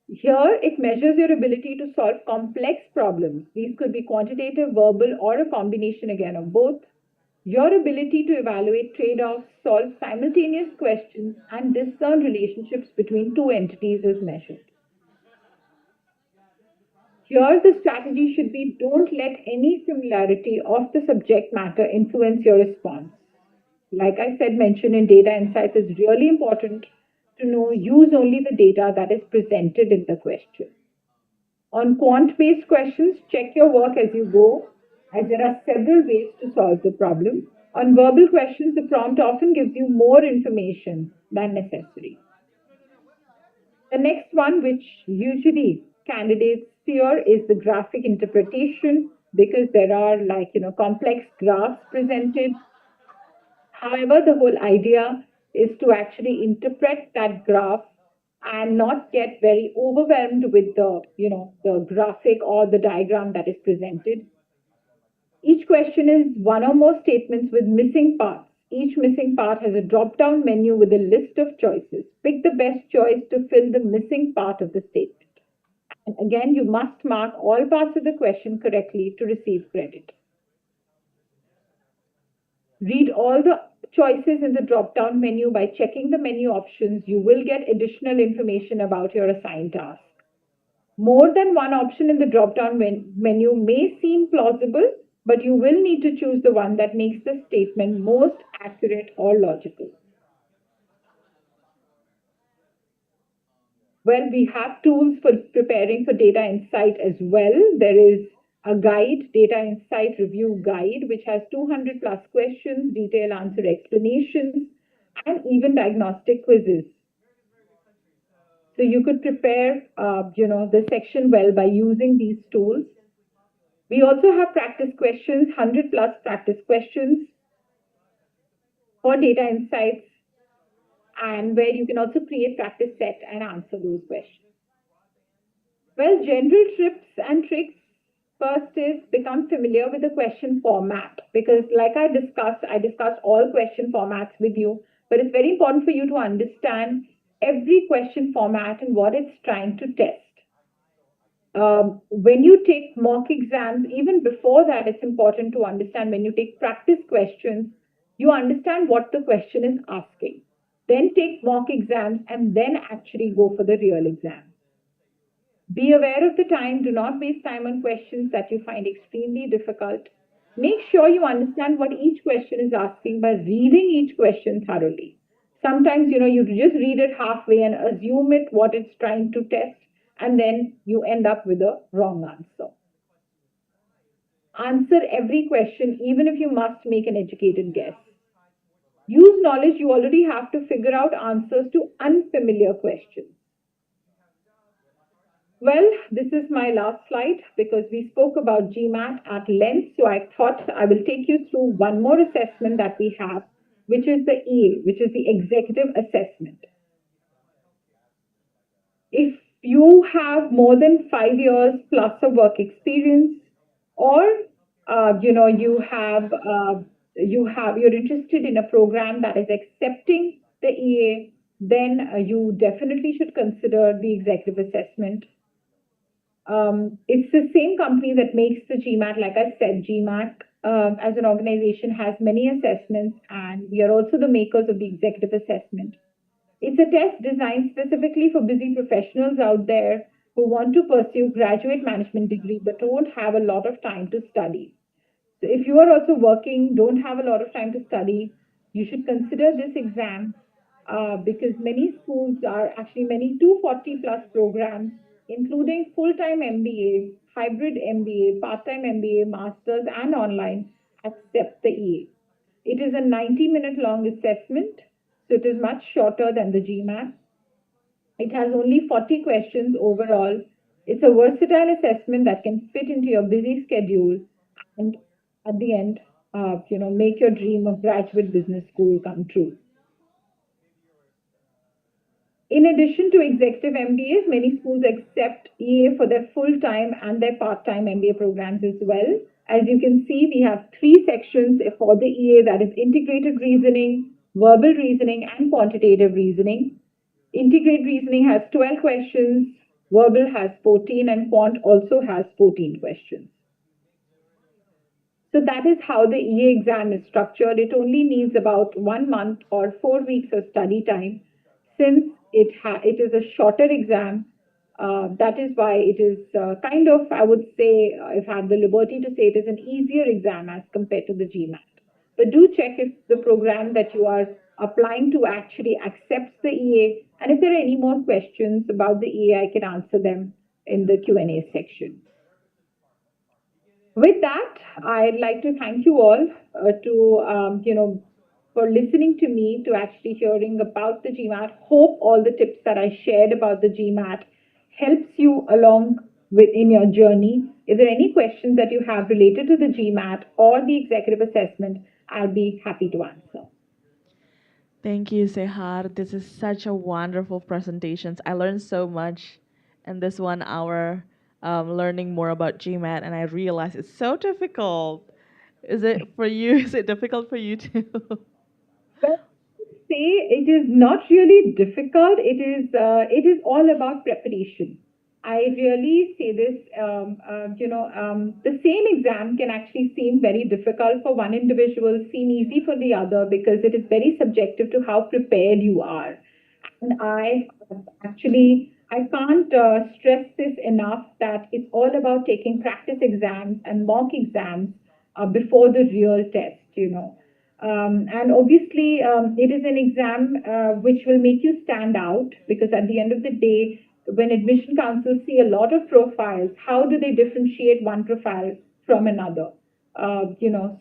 here it measures your ability to solve complex problems. These could be quantitative, verbal, or a combination again of both. Your ability to evaluate trade-offs, solve simultaneous questions, and discern relationships between two entities is measured. Here, the strategy should be, don't let any similarity of the subject matter influence your response. Like I said, mentioned in data insights, it's really important to know, use only the data that is presented in the question. On quant-based questions, check your work as you go, as there are several ways to solve the problem. On verbal questions, the prompt often gives you more information than necessary. The next one, which usually candidates fear, is the graphic interpretation, because there are complex graphs presented. However, the whole idea is to actually interpret that graph and not get very overwhelmed with the graphic or the diagram that is presented. Each question is one or more statements with missing parts. Each missing part has a drop-down menu with a list of choices. Pick the best choice to fill the missing part of the statement. And again, you must mark all parts of the question correctly to receive credit. Read all the choices in the drop-down menu. By checking the menu options, you will get additional information about your assigned task. More than one option in the drop-down menu may seem plausible, but you will need to choose the one that makes the statement most accurate or logical. Well, we have tools for preparing for data insight as well. There is a guide, Data Insight Review Guide, which has 200 plus questions, detailed answer explanations, and even diagnostic quizzes. So you could prepare, the section well by using these tools. We also have practice questions, 100 plus practice questions for data insights. and where you can also create practice set and answer those questions. Well, general tips and tricks. First is become familiar with the question format, because like I discussed all question formats with you, but it's very important for you to understand every question format and what it's trying to test. When you take mock exams, even before that, it's important to understand when you take practice questions, you understand what the question is asking. Then take mock exams and then actually go for the real exam. Be aware of the time. Do not waste time on questions that you find extremely difficult. Make sure you understand what each question is asking by reading each question thoroughly. Sometimes, you just read it halfway and assume it what it's trying to test, and then you end up with a wrong answer. Answer every question, even if you must make an educated guess. Use knowledge you already have to figure out answers to unfamiliar questions. Well, this is my last slide because we spoke about GMAT at length. So I thought I will take you through one more assessment that we have, which is the EA, which is the executive assessment. If you have more than 5 years plus of work experience, or you're interested in a program that is accepting the EA, then you definitely should consider the executive assessment. It's the same company that makes the GMAT. Like I said, GMAC as an organization has many assessments, and we are also the makers of the executive assessment. It's a test designed specifically for busy professionals out there who want to pursue graduate management degree but don't have a lot of time to study. So if you are also working, don't have a lot of time to study, you should consider this exam because many schools are actually many 240 plus programs, including full-time MBA, hybrid MBA, part-time MBA, masters, and online, accept the EA. It is a 90-minute long assessment, so it is much shorter than the GMAT. It has only 40 questions overall. It's a versatile assessment that can fit into your busy schedule and at the end, make your dream of graduate business school come true. In addition to executive MBAs, many schools accept EA for their full-time and their part-time MBA programs as well. As you can see, we have 3 sections for the EA, that is integrated reasoning, verbal reasoning, and quantitative reasoning. Integrated reasoning has 12 questions, verbal has 14, and quant also has 14 questions. So that is how the EA exam is structured. It only needs about 1 month or 4 weeks of study time. Since it is a shorter exam, that is why it is kind of, I would say, if I have the liberty to say, it is an easier exam as compared to the GMAT. But do check if the program that you are applying to actually accepts the EA. And if there are any more questions about the EA, I can answer them in the Q&A section. With that, I'd like to thank you all for listening to me, to actually hearing about the GMAT. Hope all the tips that I shared about the GMAT helps you along in your journey. If there are any questions that you have related to the GMAT or the executive assessment, I'll be happy to answer. Thank you, Sehar. This is such a wonderful presentation. I learned so much in this 1 hour learning more about GMAT, and I realized it's so difficult. Is it for you? Is it difficult for you too? Well, say it is not really difficult. It is all about preparation. I really say this. The same exam can actually seem very difficult for one individual, seem easy for the other, because it is very subjective to how prepared you are. And I can't stress this enough that it's all about taking practice exams and mock exams before the real test. And obviously, it is an exam which will make you stand out, because at the end of the day, when admission councils see a lot of profiles, how do they differentiate one profile from another?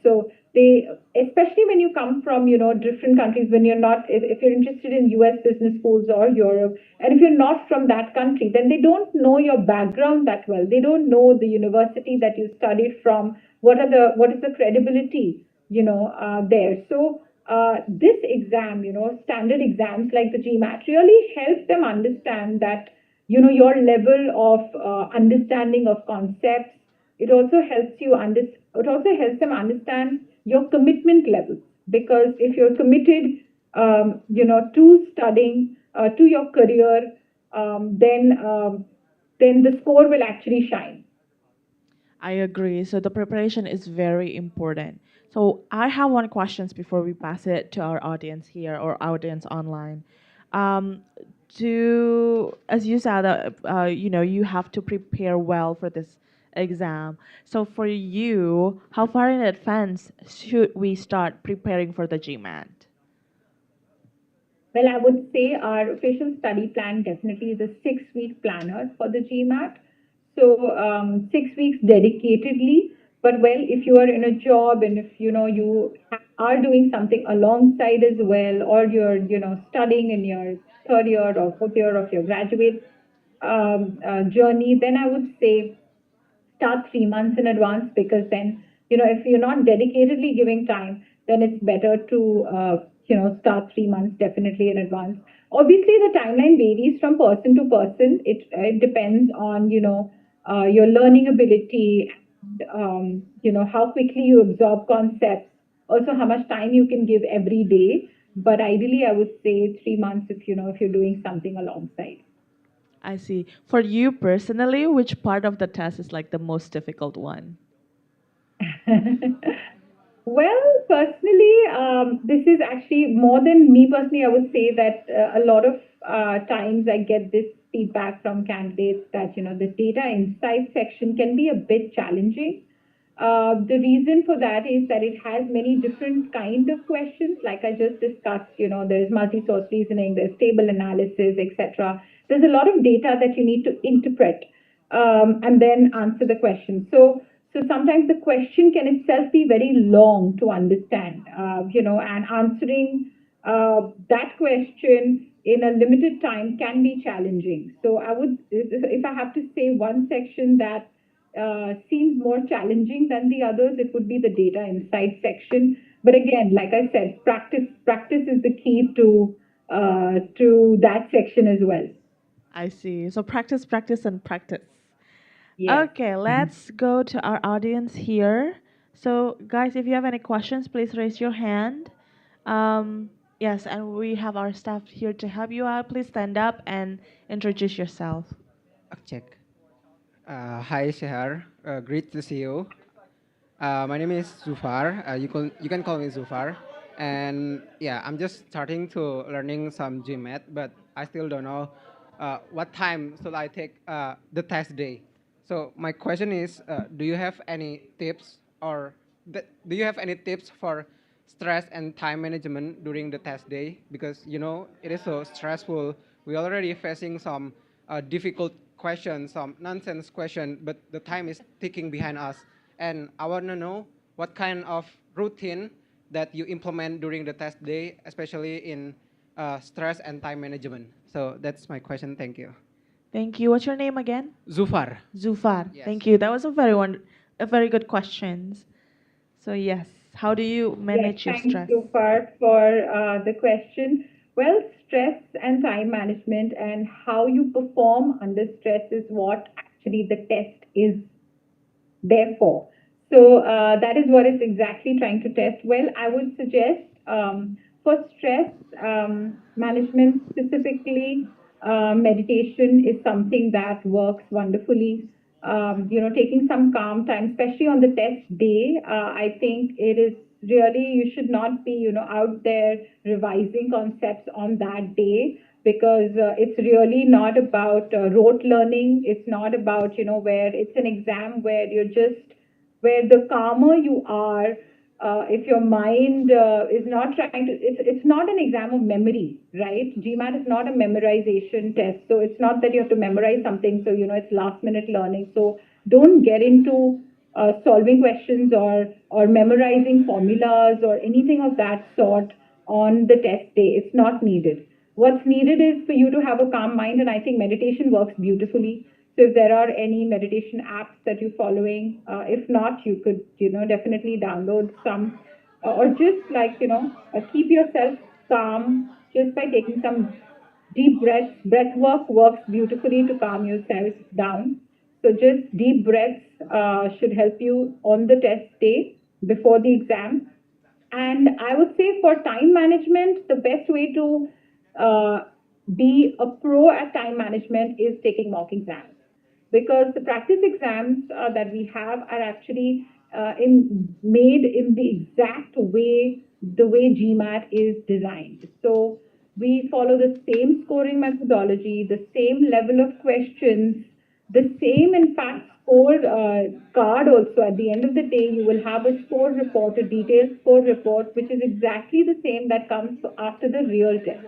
So they, especially when you come from, different countries, when you're not, if you're interested in US business schools or Europe, and if you're not from that country, then they don't know your background that well. They don't know the university that you studied from, what is the credibility, there. So this exam exam, standard exams like the GMAT really help them understand that, your level of understanding of concepts. It also it also helps them understand your commitment level, because if you're committed, to studying, to your career, then the score will actually shine. I agree. So the preparation is very important. So I have one question before we pass it to our audience here or audience online. Um, as you said, you have to prepare well for this exam. So for you, how far in advance should we start preparing for the GMAT? Well, I would say our official study plan definitely is a 6 week planner for the GMAT. So 6 weeks dedicatedly. But well, if you are in a job and if you are doing something alongside as well, or you're studying in your third year or fourth year of your graduate journey, then I would say start 3 months in advance, because then if you're not dedicatedly giving time, then it's better to start 3 months definitely in advance. Obviously the timeline varies from person to person. It depends on your learning ability, and how quickly you absorb concepts, also how much time you can give every day. But ideally I would say 3 months if you're doing something alongside. I see. For you personally, which part of the test is like the most difficult one? Well, personally, this is actually more than me personally. I would say that a lot of times I get this feedback from candidates that the data insight section can be a bit challenging. The reason for that is that it has many different kind of questions, like I just discussed. There's multi-source reasoning, there's table analysis, etc. There's a lot of data that you need to interpret, and then answer the question. So sometimes the question can itself be very long to understand, and answering that question in a limited time can be challenging. So if I have to say one section that seems more challenging than the others, it would be the data insight section. But again, like I said, practice is the key to that section as well. I see. So practice, practice, and practice. Yes. Okay, let's go to our audience here. So, guys, if you have any questions, please raise your hand. Yes, and we have our staff here to help you out. Please stand up and introduce yourself. Check. Hi, Sehar. Great to see you. My name is Zufar. You can call me Zufar. And yeah, I'm just starting to learning some GMAT, but I still don't know what time should I take the test day. So my question is, do you have any tips do you have any tips for stress and time management during the test day? Because it is so stressful. We already facing some difficult questions, some nonsense question, but the time is ticking behind us. And I want to know what kind of routine that you implement during the test day, especially in stress and time management. So that's my question. Thank you. Thank you. What's your name again? Zufar. Zufar. Yes. Thank you. That was a very good question. So yes, how do you Yes, manage your thanks, stress? Zufar, for the question. Well, stress and time management and how you perform under stress is what actually the test is therefore. So that is what it's exactly trying to test. Well, I would suggest for stress management specifically, meditation is something that works wonderfully. Taking some calm time, especially on the test day, I think it is really, you should not be, out there revising concepts on that day, because it's really not about rote learning. It's not about, where it's an exam where where the calmer you are, if your mind is not trying to, it's not an exam of memory, right? GMAT is not a memorization test. So it's not that you have to memorize something. So, it's last minute learning. So don't get into solving questions or memorizing formulas or anything of that sort on the test day. It's not needed. What's needed is for you to have a calm mind, and I think meditation works beautifully. So if there are any meditation apps that you're following, if not, you could, definitely download some, or just like, keep yourself calm just by taking some deep breaths. Breath work works beautifully to calm yourself down. So just deep breaths should help you on the test day before the exam. And I would say for time management, the best way to uh, be a pro at time management is taking mock exams, because the practice exams that we have are actually made in the exact way the way GMAT is designed. So we follow the same scoring methodology, the same level of questions, the same, in fact, score card also. At the end of the day, you will have a score report, a detailed score report, which is exactly the same that comes after the real test.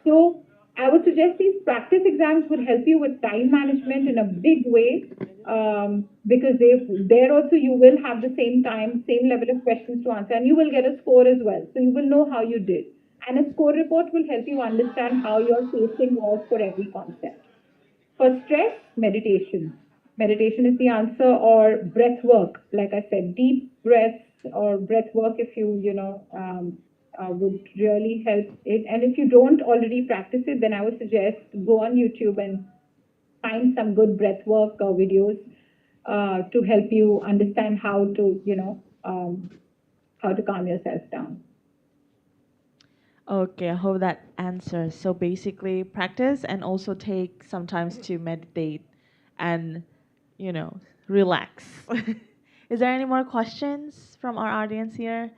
So I would suggest these practice exams would help you with time management in a big way, because there also you will have the same time, same level of questions to answer, and you will get a score as well. So you will know how you did. And a score report will help you understand how your pacing was for every concept. For stress, meditation. Meditation is the answer, or breath work. Like I said, deep breaths or breath work, if would really help it. And if you don't already practice it, then I would suggest go on YouTube and find some good breath work videos to help you understand how to calm yourself down. Okay, I hope that answers. So basically, practice and also take some time to meditate and, relax. Is there any more questions from our audience here?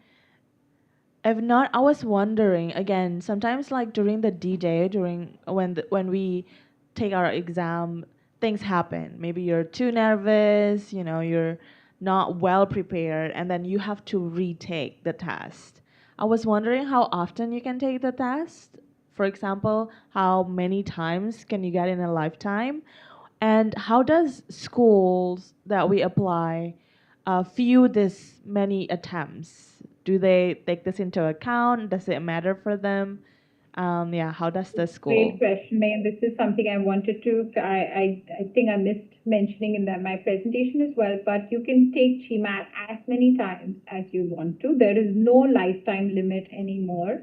If not, I was wondering again. Sometimes, like during the D day, during when we take our exam, things happen. Maybe you're too nervous. You're not well prepared, and then you have to retake the test. I was wondering how often you can take the test. For example, how many times can you get in a lifetime? And how does schools that we apply view this many attempts? Do they take this into account? Does it matter for them? Yeah, how does the Great school? question, May. And this is something I wanted to, I think I missed mentioning in my presentation as well, but you can take GMAT as many times as you want to. There is no lifetime limit anymore.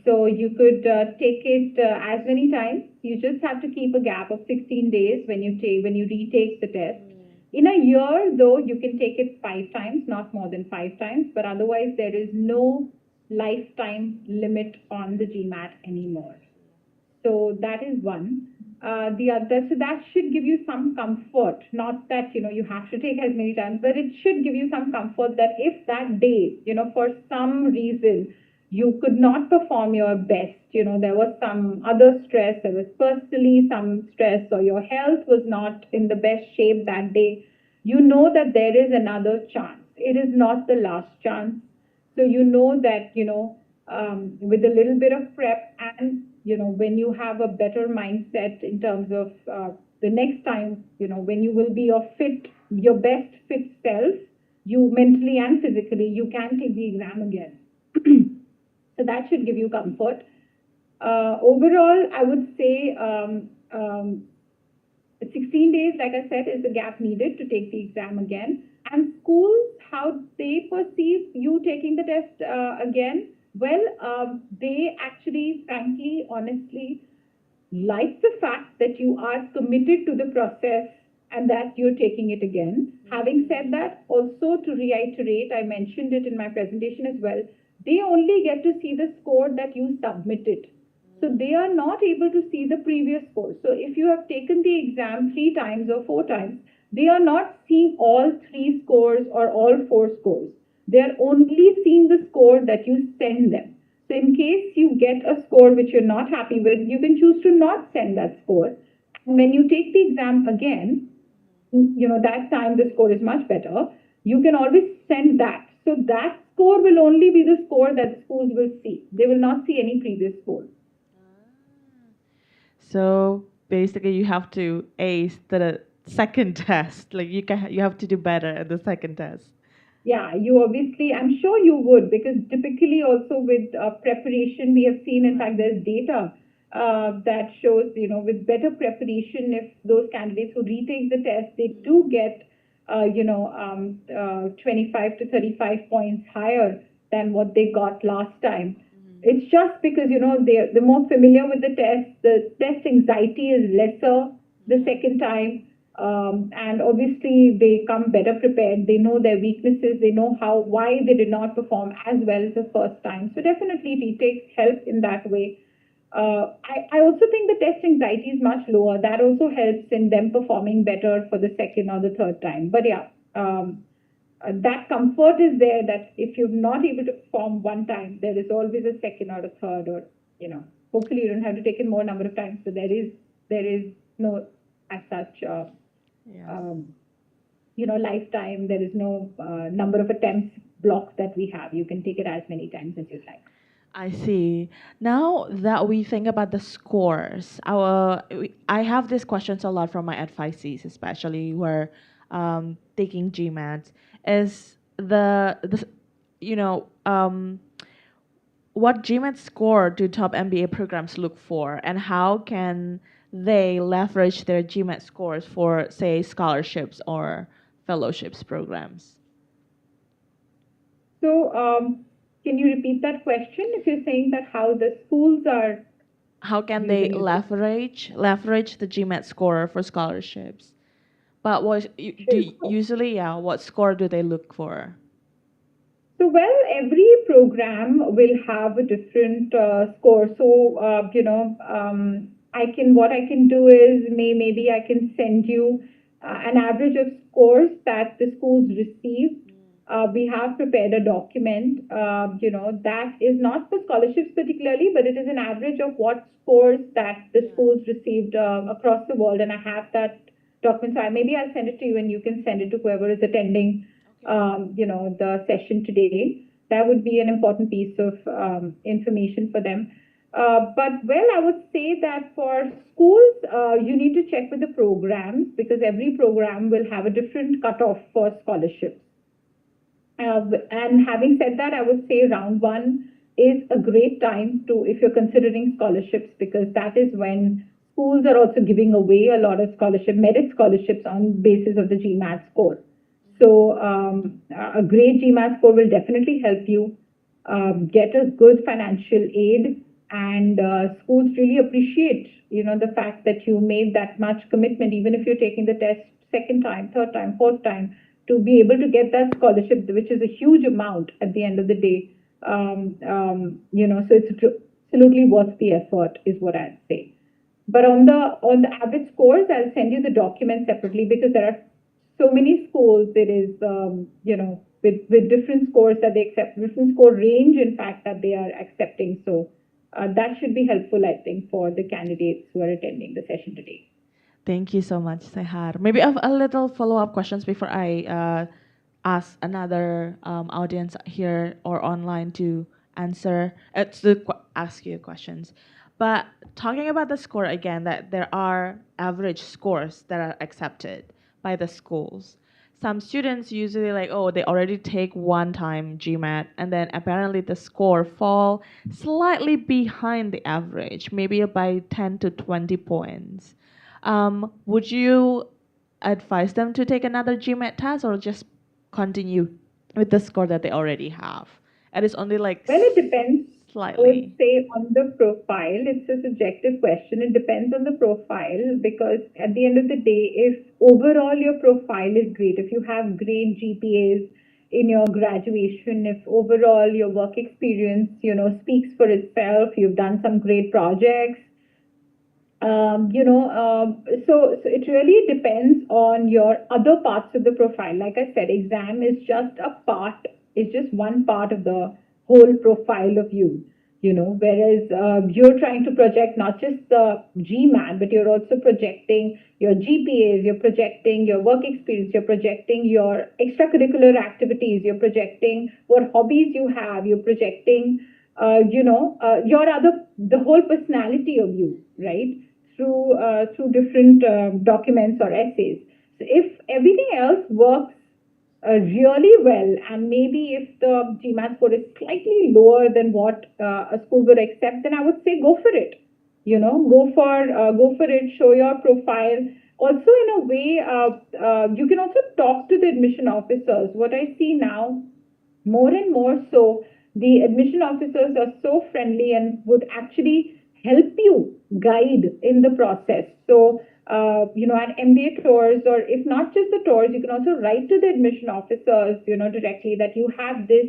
So you could take it as many times. You just have to keep a gap of 16 days when you retake the test. In a year, though, you can take it 5 times, not more than 5 times, but otherwise there is no lifetime limit on the GMAT anymore. So that is one. The other, so that should give you some comfort. Not that you have to take as many times, but it should give you some comfort that if that day, for some reason, you could not perform your best, there was some other stress, there was personally some stress, or your health was not in the best shape that day, you know that there is another chance. It is not the last chance. So you know that with a little bit of prep, and when you have a better mindset in terms of the next time, when you will be your best fit self, you mentally and physically, you can take the exam again. So that should give you comfort. Overall, I would say 16 days, like I said, is the gap needed to take the exam again. And schools, how they perceive you taking the test again, well, they actually, frankly, honestly, like the fact that you are committed to the process and that you're taking it again. Having said that, also to reiterate, I mentioned it in my presentation as well, they only get to see the score that you submitted. So they are not able to see the previous score. So if you have taken the exam 3 times or 4 times, they are not seeing all 3 scores or all 4 scores. They are only seeing the score that you send them. So in case you get a score which you're not happy with, you can choose to not send that score. And when you take the exam again, that time the score is much better. You can always send that. So that score will only be the score that schools will see. They will not see any previous score. So basically, you have to ace the second test. Like you have to do better at the second test. Yeah, you obviously, I'm sure you would, because typically also with preparation, we have seen, in fact, there's data that shows, with better preparation, if those candidates who retake the test, they do get, 25 to 35 points higher than what they got last time. It's just because, they're more familiar with the test anxiety is lesser the second time. And obviously they come better prepared. They know their weaknesses. They know why they did not perform as well as the first time. So definitely retakes help in that way. I also think the test anxiety is much lower. That also helps in them performing better for the second or the third time. But yeah, that comfort is there that if you're not able to perform one time, there is always a second or a third, or hopefully you don't have to take it more number of times. So there is no as such Yes. lifetime. There is no number of attempts block that we have. You can take it as many times as you like. I see. Now that we think about the scores, I have these questions a lot from my advisees, especially who are taking GMAT. Is the you know what GMAT score do top MBA programs look for, and how can they leverage their GMAT scores for, say, scholarships or fellowships programs? So, can you repeat that question? If you're saying that how the schools are How can they using it. leverage the GMAT score for scholarships? But usually, yeah, what score do they look for? So, well, every program will have a different score. So, what I can do is maybe I can send you an average of scores that the schools receive. We have prepared a document, that is not for scholarships particularly, but it is an average of what scores that the schools received across the world. And I have that document. So maybe I'll send it to you and you can send it to whoever is attending the session today. That would be an important piece of information for them. But well, I would say that for schools, you need to check with the programs because every program will have a different cutoff for scholarships. And having said that, I would say round one is a great time to, if you're considering scholarships, because that is when schools are also giving away a lot of merit scholarships on basis of the GMAT score. So a great GMAT score will definitely help you get a good financial aid, and schools really appreciate, the fact that you made that much commitment, even if you're taking the test second time, third time, fourth time, to be able to get that scholarship, which is a huge amount at the end of the day. So it's absolutely worth the effort, is what I'd say. But on the average scores, I'll send you the document separately because there are so many schools. It is with different scores that they accept, different score range, in fact, that they are accepting. So that should be helpful, I think, for the candidates who are attending the session today. Thank you so much, Sehar. Maybe I have a little follow-up questions before I ask another audience here or online to answer ask you questions. But talking about the score again, that there are average scores that are accepted by the schools. Some students usually they already take one time GMAT, and then apparently the score fall slightly behind the average, maybe by 10 to 20 points. Would you advise them to take another GMAT test or just continue with the score that they already have? And it's only Well, it depends. I would slightly. say on the profile, it's a subjective question. It depends on the profile because at the end of the day, if overall your profile is great, if you have great GPAs in your graduation, if overall your work experience, speaks for itself, you've done some great projects, so it really depends on your other parts of the profile. Like I said, exam is just is just one part of the whole profile of you. Whereas you're trying to project not just the GMAT, but you're also projecting your GPAs, you're projecting your work experience, you're projecting your extracurricular activities, you're projecting what hobbies you have, you're projecting, the whole personality of you, right? Through different documents or essays. So if everything else works really well, and maybe if the GMAT score is slightly lower than what a school would accept, then I would say go for it. Go for it. Show your profile. Also, in a way, you can also talk to the admission officers. What I see now, more and more so, The admission officers are so friendly and would actually help you guide in the process. So, at MBA tours, or if not just the tours, you can also write to the admission officers, directly that you have this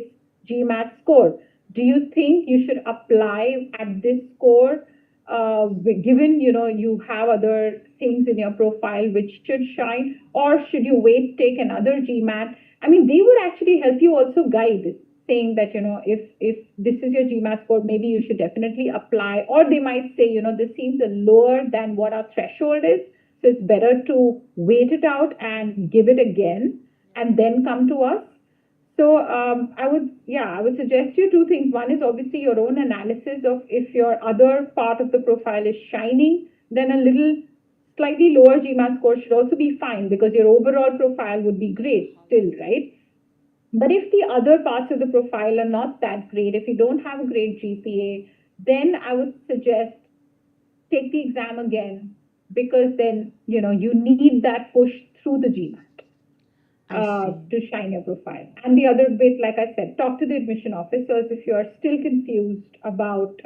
GMAT score. Do you think you should apply at this score? Given you have other things in your profile which should shine, or should you wait, take another GMAT? I mean, they would actually help you also guide, saying that if this is your GMAT score, maybe you should definitely apply. Or they might say, this seems lower than what our threshold is, so it's better to wait it out and give it again and then come to us. So I would suggest you two things. One is obviously your own analysis of if your other part of the profile is shining, then a little slightly lower GMAT score should also be fine, because your overall profile would be great still, right? But if the other parts of the profile are not that great, if you don't have a great GPA, then I would suggest take the exam again, because then you need that push through the GMAT to shine your profile. And the other bit, like I said, talk to the admission officers if you are still confused about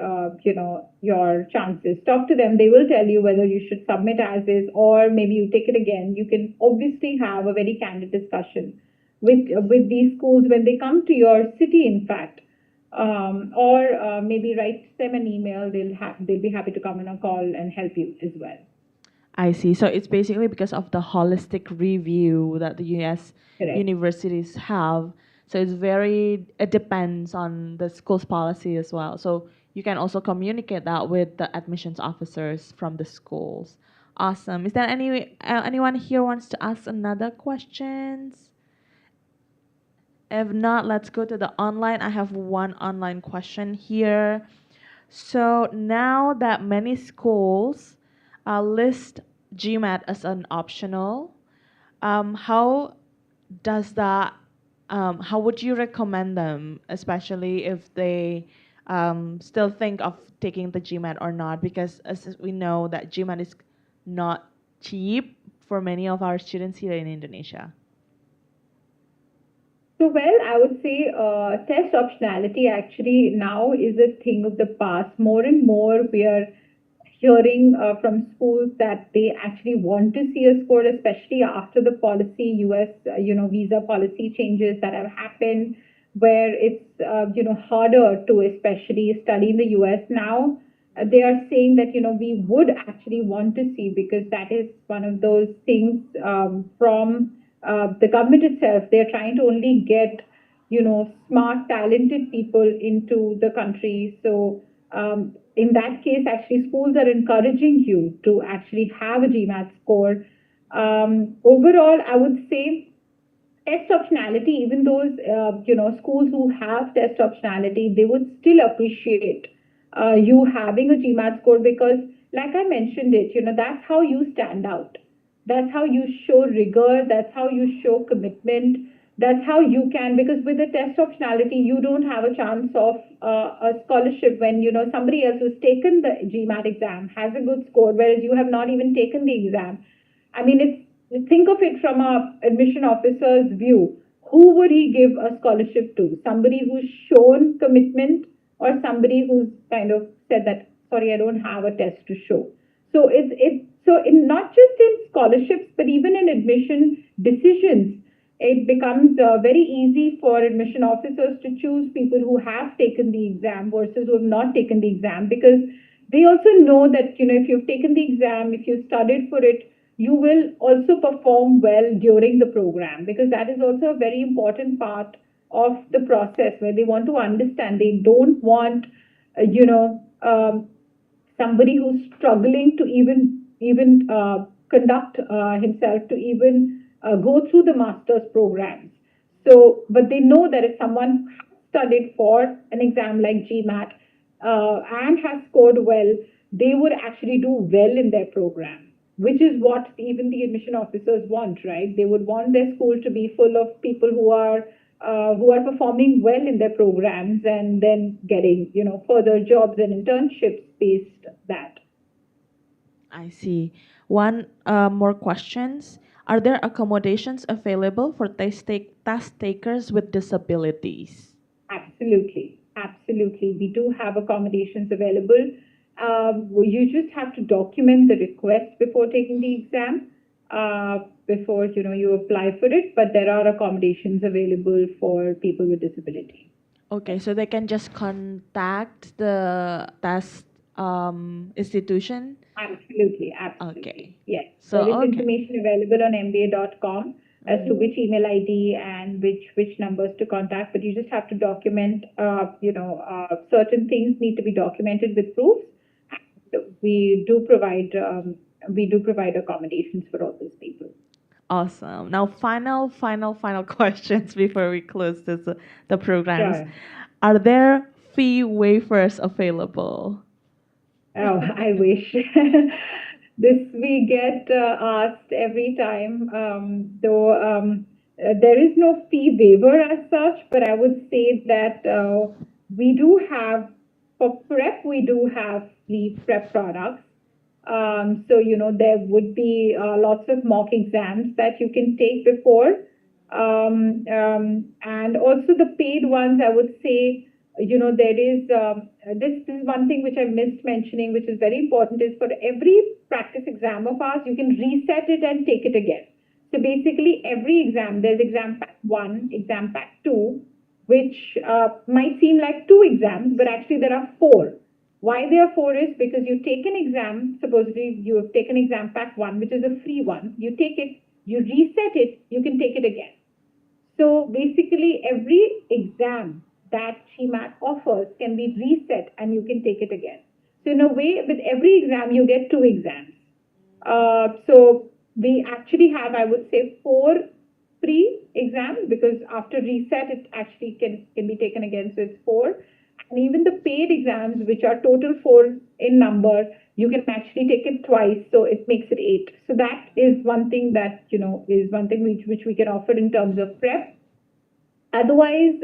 your chances. Talk to them; they will tell you whether you should submit as is, or maybe you take it again. You can obviously have a very candid discussion with these schools when they come to your city, in fact. Or maybe write them an email. They'll be happy to come on a call and help you as well. I see. So it's basically because of the holistic review that the US Correct. universities have. So it depends on the school's policy as well. So you can also communicate that with the admissions officers from the schools. Awesome. Is there anyone here wants to ask another questions? If not, let's go to the online. I have one online question here. So now that many schools list GMAT as an optional, how does that? How would you recommend them, especially if they still think of taking the GMAT or not? Because as we know that GMAT is not cheap for many of our students here in Indonesia. So, well, I would say test optionality actually now is a thing of the past. More and more, we are hearing from schools that they actually want to see a score, especially after the policy, US, visa policy changes that have happened, where it's, harder to especially study in the US now. They are saying that, we would actually want to see, because that is one of those things from the government itself. They're trying to only get, smart, talented people into the country. So in that case, actually, schools are encouraging you to actually have a GMAT score. Overall, I would say test optionality, even those schools who have test optionality, they would still appreciate you having a GMAT score, because, like I mentioned it, that's how you stand out. That's how you show rigor. That's how you show commitment. That's how you can, because with the test optionality, you don't have a chance of a scholarship when somebody else who's taken the GMAT exam has a good score, whereas you have not even taken the exam. I mean, think of it from a admission officer's view. Who would he give a scholarship to? Somebody who's shown commitment, or somebody who's kind of said that, sorry, I don't have a test to show. So not just in scholarships, but even in admission decisions, it becomes very easy for admission officers to choose people who have taken the exam versus who have not taken the exam, because they also know that if you've taken the exam, if you studied for it, you will also perform well during the program, because that is also a very important part of the process, where they want to understand. They don't want somebody who's struggling to even conduct himself, to even go through the master's programs. So, but they know that if someone studied for an exam like GMAT and has scored well, they would actually do well in their program, which is what even the admission officers want, right? They would want their school to be full of people who are performing well in their programs, and then getting further jobs and internships based that. I see. One more questions. Are there accommodations available for test takers with disabilities? Absolutely. Absolutely. We do have accommodations available. You just have to document the request before taking the exam, before you apply for it. But there are accommodations available for people with disability. Okay, so they can just contact the test institution. Absolutely, Okay. absolutely. Yes. So There is okay. information available on mba.com as to which email ID and which numbers to contact, but you just have to document, certain things need to be documented with proofs. And we do provide accommodations for all those people. Awesome. Now, final questions before we close the programs. Sure. Are there fee waivers available? Oh, I wish. This we get asked every time, though there is no fee waiver as such, but I would say that we do have, for prep, we do have free prep products. So there would be lots of mock exams that you can take before. And also the paid ones, I would say, there is this is one thing which I missed mentioning, which is very important, is for every practice exam of ours, you can reset it and take it again. So basically, every exam, there's exam pack 1, exam pack 2, which might seem like 2 exams, but actually there are 4. Why there are 4 is because you take an exam, supposedly you have taken exam pack 1, which is a free one, you take it, you reset it, you can take it again. So basically, every exam that GMAT offers can be reset and you can take it again. So in a way, with every exam, you get 2 exams. So we actually have, I would say, 4 free exams, because after reset, it actually can be taken again. So it's 4. And even the paid exams, which are total 4 in number, you can actually take it twice, so it makes it 8. So that is one thing that is one thing which we can offer in terms of prep. Otherwise,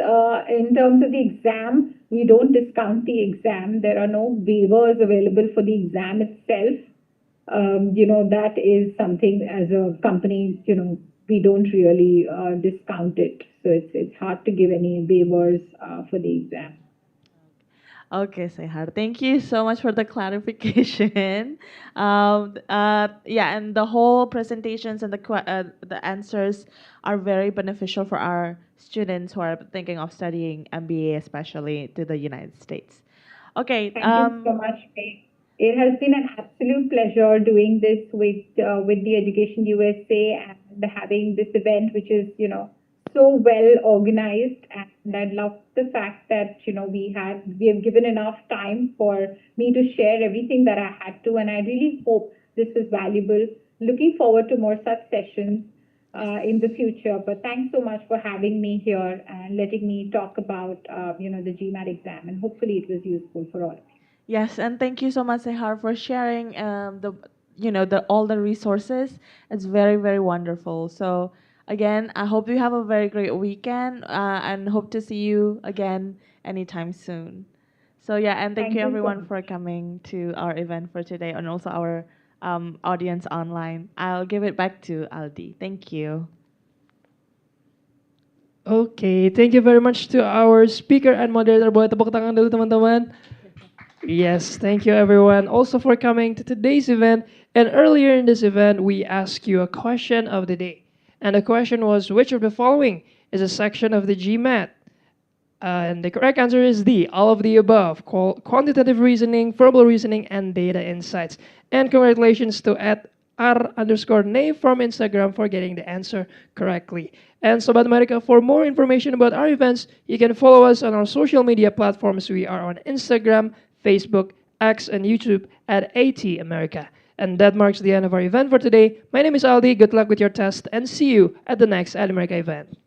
in terms of the exam, we don't discount the exam. There are no waivers available for the exam itself. That is something, as a company, we don't really discount it. So it's hard to give any waivers for the exam. Okay, Sehar, thank you so much for the clarification. Yeah, and the whole presentations and the answers are very beneficial for our students who are thinking of studying MBA, especially to the United States. Okay. Thank you so much, Faith. It has been an absolute pleasure doing this with the Education USA and having this event, which is so well organized. And I love the fact that we have given enough time for me to share everything that I had to, and I really hope this was valuable. Looking forward to more such sessions in the future. But thanks so much for having me here and letting me talk about the GMAT exam, and hopefully it was useful for all of you. Yes, and thank you so much, Sehar, for sharing the all the resources. It's very wonderful. So again, I hope you have a very great weekend, and hope to see you again anytime soon. So yeah, and thank Thank you you so everyone much. for coming to our event for today, and also our audience online. I'll give it back to Aldi. Thank you. Okay, thank you very much to our speaker and moderator. Boleh tepuk tangan dulu teman-teman. Yes, thank you everyone also for coming to today's event. And earlier in this event, we asked you a question of the day. And the question was, which of the following is a section of the GMAT? And the correct answer is D, all of the above: quantitative reasoning, verbal reasoning, and data insights. And congratulations to @r_nay from Instagram for getting the answer correctly. And Sobat America, for more information about our events, you can follow us on our social media platforms. We are on Instagram, Facebook, X, and YouTube at AT America. And that marks the end of our event for today. My name is Aldi. Good luck with your test, and see you at the next Ad America event.